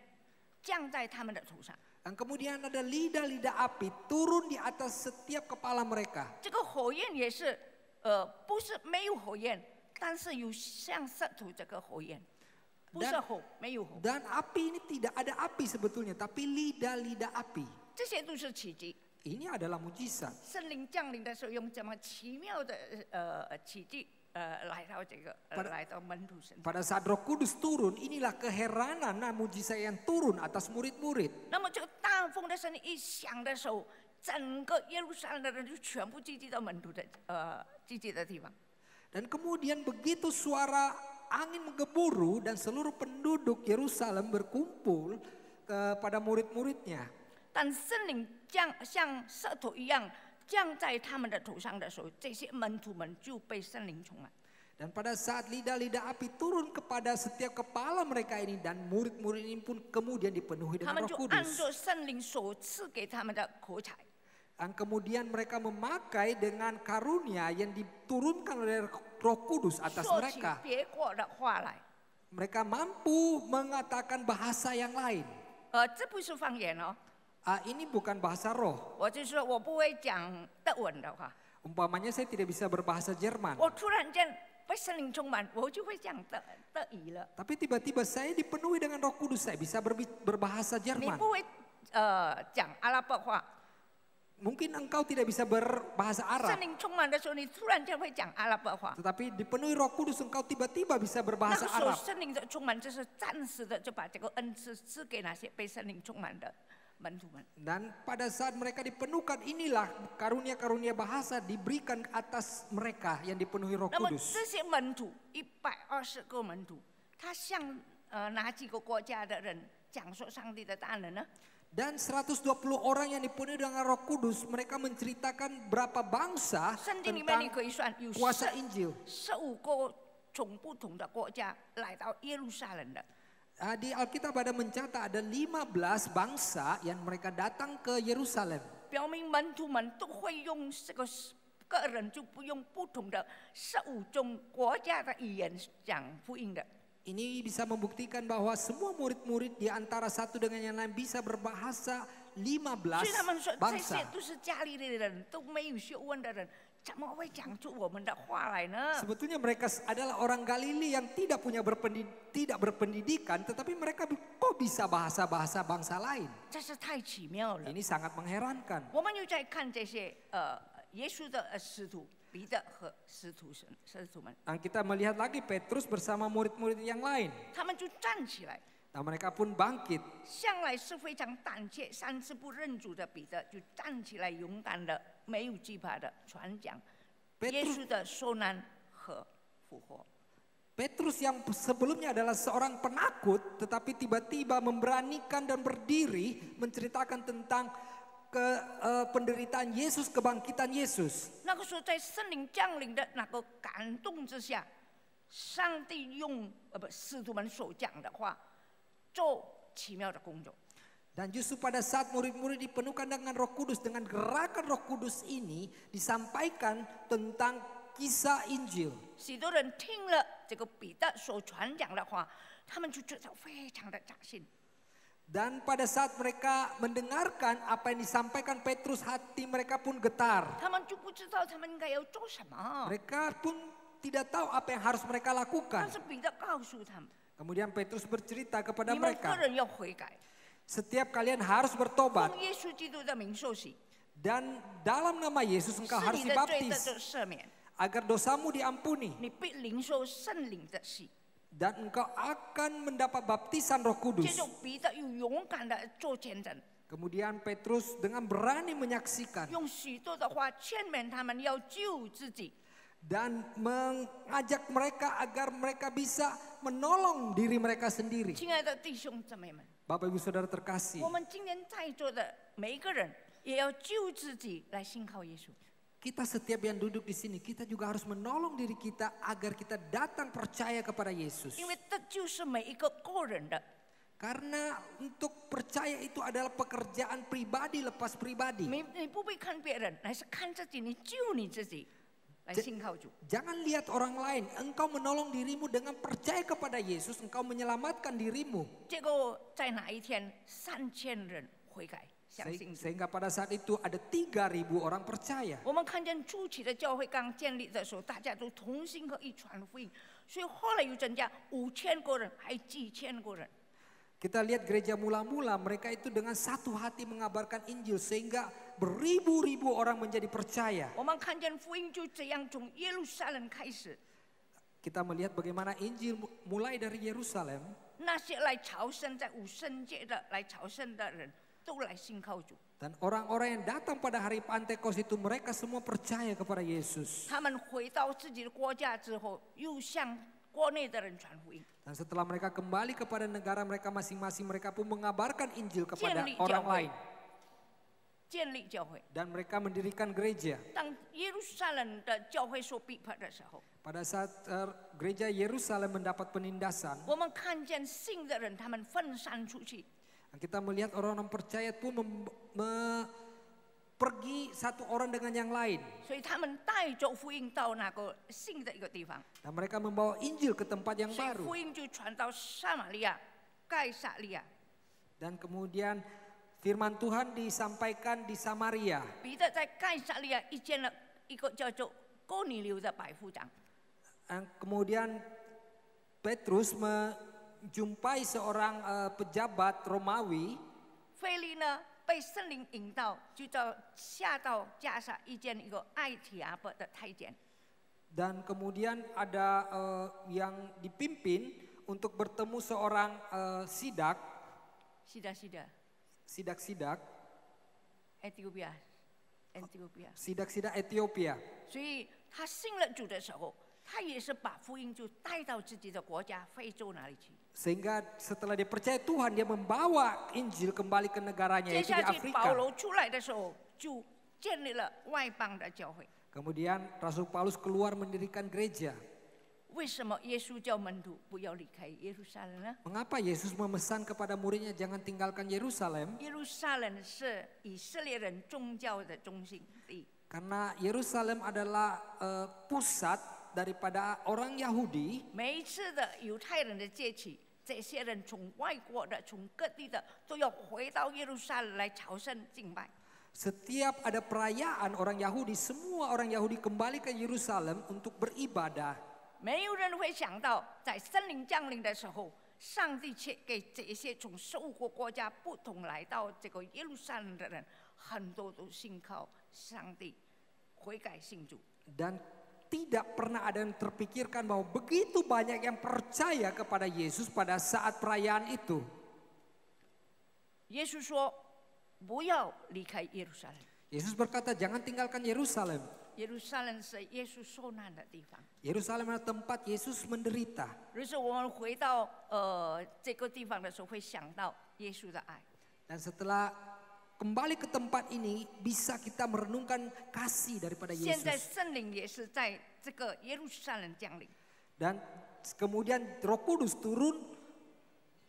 降在他们的头上。 Dan kemudian ada lidah-lidah api turun di atas setiap kepala mereka. 这个火焰也是，不是没有火焰，但是有像舌头这个火焰，不是火，没有火。 Dan api ini tidak ada api sebetulnya, tapi lidah-lidah api. 这些都是奇迹。 Ini adalah mujizat. 圣灵降临的时候，用这么奇妙的奇迹，来到这个，来到门徒身上。 Pada saat Roh Kudus turun, inilah keheranan, mujizat yang turun atas murid-murid. 那么这个大风的声音一响的时候，整个耶路撒冷的人就全部聚集到门徒的聚集的地方。 Dan kemudian begitu suara angin menggemuruh dan seluruh penduduk Yerusalem berkumpul kepada murid-muridnya. 但圣灵像舌头一样降在他们的头上的时候，这些门徒们就被圣灵充满。 Dan pada saat lidah-lidah api turun kepada setiap kepala mereka ini dan murid-murid ini pun kemudian dipenuhi 他 dengan 们 Roh 就按 Kudus. 照圣灵所赐给他们的口才， Dan kemudian mereka memakai dengan karunia yang diturunkan oleh Roh Kudus atas 说起 mereka. 别国的话来。 Mereka mampu mengatakan bahasa yang lain. 这不是方言哦， Ini bukan bahasa roh. 我就说我不会讲德文的话， Umpamanya saya tidak bisa berbahasa Jerman. 我突然间被圣灵充满，我就会讲德语了。 Tapi tiba-tiba saya dipenuhi dengan Roh Kudus, saya bisa berbahasa 你 Jerman. 不会讲阿拉伯话， Mungkin engkau tidak bisa berbahasa 圣 Arab, 灵充满的时候，你突然间会讲阿拉伯话。 tetapi dipenuhi Roh Kudus engkau tiba-tiba bisa 那 berbahasa 个时候 Arab. 圣灵的充满，就是暂时的，就把这个恩赐赐给那些被圣灵充满的门徒们。 Dan pada saat mereka dipenuhkan, inilah karunia-karunia bahasa diberikan ke atas mereka yang dipenuhi Roh 那么 Kudus. 这些门徒120个门徒，他向哪几个国家的人讲说上帝的大能呢？ Dan 120 orang yang dipenuhi dengan Roh Kudus, mereka menceritakan berapa bangsa 圣经里面你 tentang 可以算有 kuasa Injil. 15个从不同的国家来到耶路撒冷的。 Di Alkitab ada mencatat ada 15 bangsa yang mereka datang ke Yerusalem. 表明门徒们都会用这个个人就不用不同的15种国家的语言讲福音的。 Ini bisa membuktikan bahwa semua murid-murid di antara satu dengan yang lain bisa berbahasa 15所以他们说这 bangsa. 些都是加利利的人，都没有学问的人，怎么会讲出我们的话来呢？ Sebetulnya mereka adalah orang Galili yang tidak berpendidikan, tetapi mereka kok bisa bahasa-bahasa bangsa lain. 这是太奇妙了。 Ini sangat mengherankan. 我们又在看这些耶稣的使徒彼得和使徒们， Dan kita melihat lagi Petrus bersama murid-murid yang lain. 他们就站起来。 Nah, mereka pun bangkit. 向来是非常胆怯、3次不认主的彼得，就站起来，勇敢的、没有惧怕的传讲耶稣的受难和复活。 Petrus yang sebelumnya adalah seorang penakut, tetapi tiba-tiba memberanikan dan berdiri menceritakan tentang penderitaan Yesus, kebangkitan Yesus. 那个时候，在圣灵降临的那个感动之下，上帝用使徒们所讲的话做奇妙的工作。 Dan justru pada saat murid-murid dipenuhkan dengan Roh Kudus, dengan gerakan Roh Kudus ini disampaikan tentang kisah Injil. 许多人听了这个彼得所传讲的话，他们就觉得非常的扎心。 Dan pada saat mereka mendengarkan apa yang disampaikan Petrus, hati mereka pun getar. 他们就不知道他们应该要做什么。 Mereka pun tidak tahu apa yang harus mereka 但 lakukan. 是彼得告诉他们， Kemudian Petrus bercerita kepada 你们个 mereka, 人要悔改， setiap kalian harus bertobat 奉耶稣基督的名受洗， dan dalam nama Yesus 是 engkau harus 你的罪得 dibaptis 到赦免， agar dosamu diampuni 你必领受圣灵的洗。 dan engkau akan mendapat baptisan Roh 接 Kudus. 着彼得又勇敢的做见证， Kemudian Petrus dengan berani menyaksikan 用许多的话劝勉他们要救自己。 dan mengajak mereka agar mereka bisa menolong diri mereka sendiri. 亲爱的弟兄姊妹们， Bapak Ibu Saudara terkasih, 我们今天在座的每一个人也要救自己来信靠耶稣。 kita setiap yang duduk di sini, kita juga harus menolong diri kita agar kita datang percaya kepada Yesus. 因为这就是每一个个人的， Karena untuk percaya itu adalah pekerjaan pribadi lepas pribadi. 你不必看别人，乃是看自己，你救你自己来信靠主。 Jangan lihat orang lain, engkau menolong dirimu dengan percaya kepada Yesus, engkau menyelamatkan dirimu. 结果在哪一天，3000人悔改相信主。 Sehingga pada saat itu ada 3.000 orang percaya. 我们看见初期的教会刚建立的时候，大家都同心合意传福音，所以后来又增加5000个人，还几千个人。 Kita lihat gereja mula-mula mereka itu dengan satu hati mengabarkan Injil sehingga beribu-ribu orang menjadi percaya. 我们看见福音就这样从耶路撒冷开始， Kita melihat bagaimana Injil mulai dari Yerusalem. 那些来朝圣在五圣节的来朝圣的人都来信靠主， Dan orang-orang yang datang pada hari Pentekoste itu mereka semua percaya kepada Yesus. 他们回到自己的国家之后，又向国内的人传福音， Dan setelah mereka kembali kepada negara mereka masing-masing, mereka pun mengabarkan Injil kepada建立 orang 教会 lain. 建立教会。 Dan mereka mendirikan gereja. 当耶路撒冷的教会受逼迫的时候， Pada saat gereja Yerusalem mendapat penindasan, 我们看见信的人他们分散出去， kita melihat orang-orang percaya pun pergi satu orang dengan yang lain. 所以他们带着福音到那个信的一个地方， Dan mereka membawa Injil ke tempat yang 所以 baru. 福音就传到撒玛利亚、盖撒利亚。 Dan kemudian firman Tuhan disampaikan di Samaria. 彼得在盖撒利亚遇见了一个叫做哥尼流的百夫长， Dan kemudian Petrus menjumpai seorang pejabat Romawi. 腓利呢被圣灵引导，就下到加沙遇见一个艾提亚伯的太监。 Dan kemudian ada yang dipimpin untuk bertemu seorang sidak, 是的，是的 sidak-sidak, ，Ethiopia。 sidak-sidak Ethiopia. 所以他信了主的时候，他也是把福音就带到自己的国家非洲那里去。 Sehingga setelah dia percaya Tuhan, dia membawa Injil kembali ke negaranya 接 yaitu 下 di 去保 Afrika. 罗出来的时候，就建立了外邦的教会。 Kemudian Rasul Paulus keluar mendirikan gereja. 为什么耶稣叫门徒不要离开耶路撒冷呢？ Mengapa Yesus memesan kepada muridnya jangan tinggalkan Yerusalem? 耶路撒冷是以色列人宗教的中心地， Karena Yerusalem adalah pusat daripada orang Yahudi. 每一次的犹太人的节期，这些人从外国的、从各地的都要回到耶路撒冷来朝圣敬拜。 Setiap ada perayaan orang Yahudi, semua orang Yahudi kembali ke Yerusalem untuk beribadah. 没有人会想到，在圣灵降临的时候，上帝却给这些从受过国家不同来到这个耶路撒冷的人，很多都信靠上帝，悔改信主。 Dan tidak pernah ada yang terpikirkan bahwa begitu banyak yang percaya kepada Yesus pada saat perayaan itu. 耶稣说：“不要离开耶路撒冷。 Yesus berkata jangan tinggalkan Yerusalem. 耶路撒冷是耶稣受难的地方。 Yerusalem adalah tempat Yesus menderita. 如是我们回到这个地方的时候，会想到耶稣的爱。 Dan setelah kembali ke tempat ini bisa kita merenungkan kasih daripada 现在 Yesus. 圣灵也是在这个耶路撒冷降临。Dan kemudian Roh Kudus turun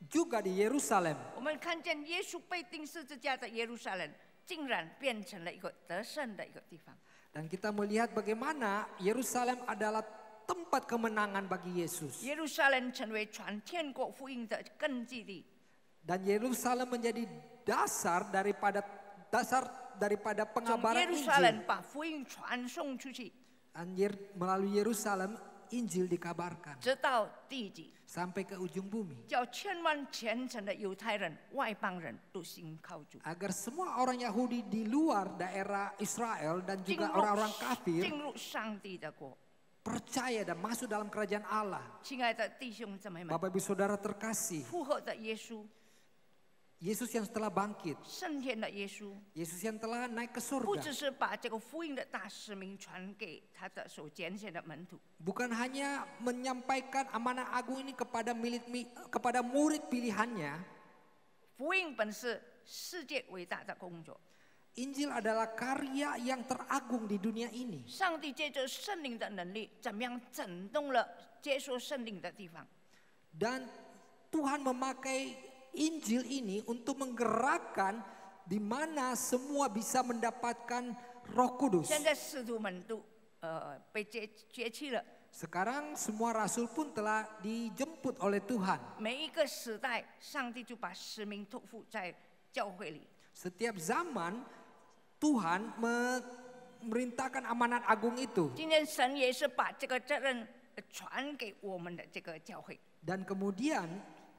juga di Yerusalem. 我们看见耶稣被钉十字架的耶路撒冷，竟然变成了一个得胜的一个地方。 Dan kita melihat bagaimana Yerusalem adalah tempat kemenangan bagi Yesus. 耶路撒冷成为传天国福音的根基地。 Dan Yerusalem menjadi dasar daripada 从 pengabaran 耶路撒 Injil. 冷把福音传送出去， Dan melalui Yerusalem Injil dikabarkan 直到地极， sampai ke ujung bumi. 叫千万虔诚的犹太人、外邦人都信靠主， Agar semua orang Yahudi di luar daerah Israel dan 进 juga 入 orang-orang kafir 进入上帝的国。 percaya dan masuk dalam kerajaan Allah. 亲爱的弟兄姊妹们， Bapak Ibu Saudara terkasih, 复活的耶稣， Yesus yang setelah bangkit, 升天的耶稣， Yesus yang telah naik ke 不 surga, 只是把这个福音的大使命传给他的所拣选的门徒， bukan hanya menyampaikan amanah agung ini kepada murid pilihannya. 福音本是世界伟大的工作。 Injil adalah karya yang teragung di dunia ini. 上帝借着圣灵的能力，怎么样震动了接受圣灵的地方？ Dan Tuhan memakai Injil ini untuk menggerakkan di mana semua bisa mendapatkan Roh Kudus. 现在使徒们都被接去了， Sekarang semua rasul pun telah dijemput oleh Tuhan. 每一个时代，上帝就把使命托付在教会里。 Setiap zaman Tuhan memerintahkan amanat agung itu. 今天神也是把这个责任传给我们的这个教会。 Dan kemudian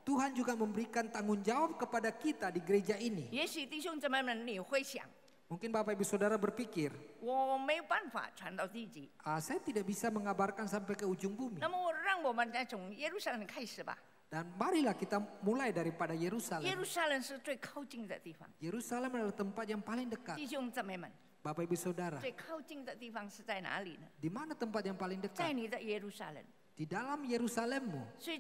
Tuhan juga memberikan tanggung jawab kepada kita di gereja ini. 也许弟兄姊妹们你会想， Mungkin Bapak Ibu Saudara berpikir, 我没有办法传到地极， saya tidak bisa mengabarkan sampai ke ujung bumi. 那么让我们再从耶路撒冷开始吧。 Dan marilah kita mulai daripada 耶 Yerusalem. 路撒冷是最靠近的地方， Yerusalem adalah tempat yang paling dekat. 弟兄姊妹们， Bapak Ibu Saudara, 最靠近的地方是在哪里呢？ di mana tempat yang paling 在 dekat? 你的耶路撒冷， Di dalam Yerusalemmu, 所以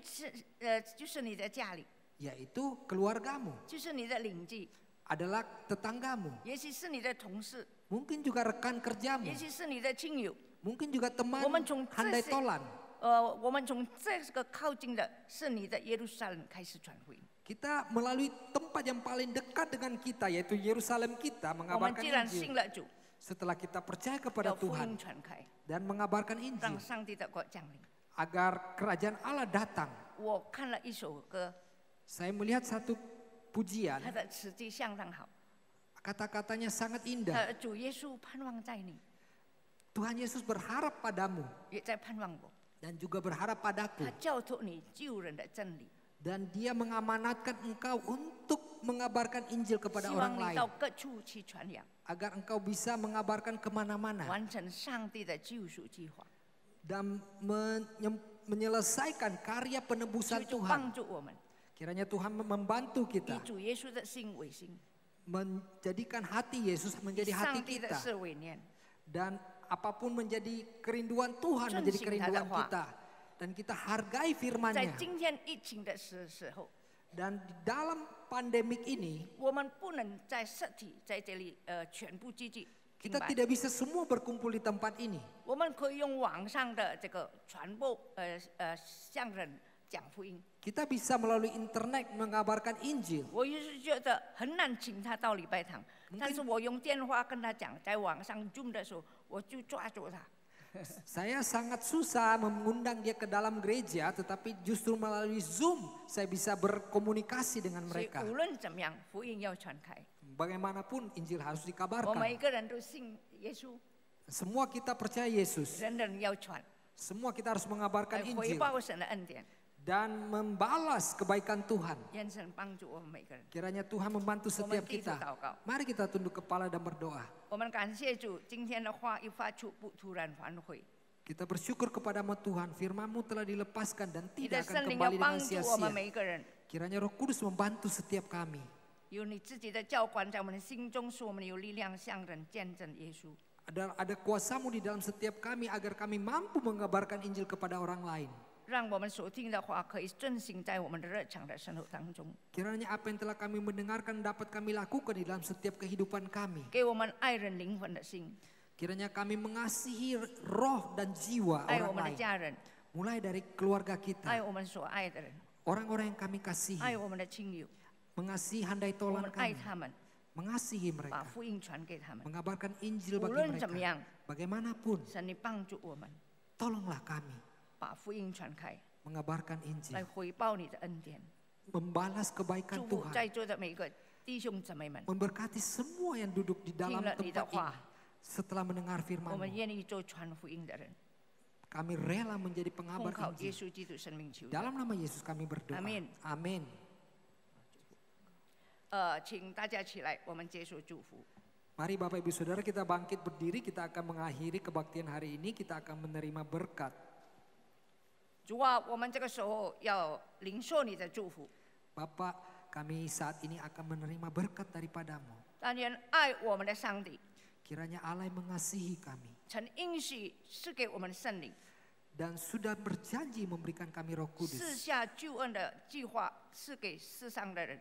就是你的家里， yaitu keluargamu, 就是你的邻居， adalah tetanggamu. 也许是你的同事， Mungkin juga rekan kerjamu, 也许是你的亲友。 mungkin juga teman Woman chung handai zese. tolan. 我们从这个靠近的是你的耶路撒冷开始传福音。 Kita melalui tempat yang paling dekat dengan kita, yaitu Yerusalem kita, 我们 mengabarkan 既然信 Injil. 了主， Setelah kita percaya kepada 要福 Tuhan 音传开， dan mengabarkan 让 Injil, 上帝的国降临。 agar kerajaan Allah datang. 我看了一首歌， Saya melihat satu pujian, 它的词句相当好。 kata-katanya sangat indah. 主耶稣盼望在你， Tuhan Yesus berharap padamu 也在盼望我。 dan juga berharap padaku. 他教托你救人的真理， Dan dia mengamanatkan engkau untuk mengabarkan Injil kepada 希 orang 望你 lain. 到各处去传扬， Agar engkau bisa mengabarkan kemana-mana. 完成上帝的救赎计划。 Dan menyelesaikan karya 求 penebusan 主 Tuhan. 帮助我们， Kiranya Tuhan membantu 以 kita. 主耶稣的心为心， Menjadikan hati Yesus 以 menjadi 上 hati 帝的 kita. 事为念。 Dan apapun menjadi kerinduan Tuhan menjadi Zhenxing kerinduan他的话。 kita. Dan kita hargai 在 firman-Nya. 今天疫情的时候， Dan di dalam pandemik ini 我们不能在实体在这里全部聚集敬 kita 拜， tidak bisa semua berkumpul di tempat ini. 我们可以用网上的这个传播向人讲福音。 Kita bisa melalui internet mengabarkan Injil. 我也是觉得很难请他到礼拜堂，但是我用电话跟他讲，在网上 Zoom 的时候，我就抓住他。 Saya sangat susah mengundang dia ke dalam gereja, tetapi justru melalui Zoom saya bisa berkomunikasi dengan 所以 mereka. 无论怎么样，福音要传开。 Bagaimanapun Injil harus 我每一 dikabarkan. 个人都信耶稣， Semua kita percaya Yesus. 人人要传， Semua kita harus mengabarkan 来回 Injil 报神的恩典。 dan membalas kebaikan Tuhan. 愿神帮助我们每个人。 Kiranya Tuhan membantu setiap kita. Mari kita tunduk kepala dan berdoa. 我们感谢主，今天的话一发出，不突然反悔。 Kita bersyukur kepadamu Tuhan, firman-Mu telah dilepaskan dan 你的 tidak akan 圣灵要 kembali 帮 dengan 助我们 sia-sia. 每一个人， Kiranya Roh Kudus membantu setiap kami. 有你自己的教官在我们的心中，使我们有力量向人见证耶稣。 Ada kuasa-Mu di dalam setiap kami agar kami mampu mengabarkan Injil kepada orang lain. 让我们所听的话可以遵行在我们的日常的生活当中， Kiranya apa yang telah kami mendengarkan dapat kami lakukan di dalam setiap kehidupan kami. 给我们爱人灵魂的心， Kiranya kami mengasihi roh dan jiwa 爱我 orang 们的 lain. 家人， mulai dari keluarga kita, 爱我们所爱的人， orang-orang yang kami kasihi, 爱我们的亲友， mengasihi handai 我 tolan 们爱 kami, 他们， mengasihi 把 mereka, 福音传给他们。 mengabarkan Injil 无 bagi 论怎么 mereka. 样， Bagaimanapun, 神你帮助我们， tolonglah kami 把福音传开， mengabarkan 来 Injil, 回报你的恩典。 membalas 祝 kebaikan 福 Tuhan, 在座的每个弟兄姊妹们， memberkati semua yang duduk di 听 dalam 了你的 tempat 话， ini. Setelah mendengar 我 firman-Mu, 们愿意做传福音的人， kami rela menjadi 奉 pengabar 靠耶 Injil. 稣基督生命求。 Dalam nama Yesus kami berdoa. Amin. Amin. 请大家起来，我们接受祝福。 Mari Bapak Ibu Saudara kita bangkit berdiri, kita akan mengakhiri kebaktian hari ini, kita akan menerima berkat. 主啊，我们这个时候要领受你的祝福， Bapak, kami saat ini akan menerima berkat daripada-Mu. 但愿爱我们的上帝， Kiranya Allah yang mengasihi kami 曾应许赐给我们圣灵， dan sudah berjanji memberikan kami Roh 赐 Kudus 下救恩的计划赐给世上的人，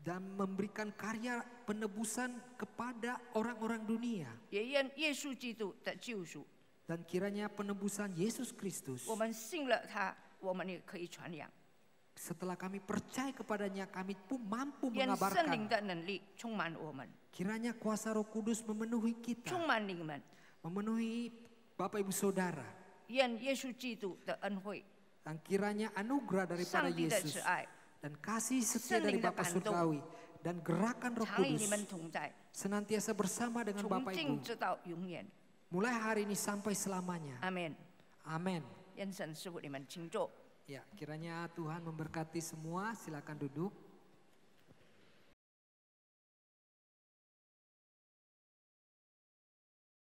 dan memberikan karya penebusan kepada orang-orang dunia. 也愿耶稣基督的救赎， Dan kiranya penebusan Yesus Kristus, 我们信了他，我们也可以传扬。 setelah kami percaya kepadanya, kami pun mampu 愿圣灵 mengabarkan. 的能力充满我们， Kiranya kuasa Roh Kudus memenuhi kita, 充满你们。 memenuhi Bapak Ibu Saudara. 愿耶稣基督的恩惠、 Dan kiranya anugerah daripada 上帝的 Yesus 慈爱， dan kasih setia dari Senling Bapa dan bantu. Surgawi dan gerakan Roh 常与 Kudus 你们同在， senantiasa bersama dengan 从 Bapak 今 Ibu 直到永远。 mulai hari ini sampai selamanya. 阿门。 Amin. 愿神师傅你们请坐。 Ya, kiranya Tuhan memberkati semua. Silakan duduk.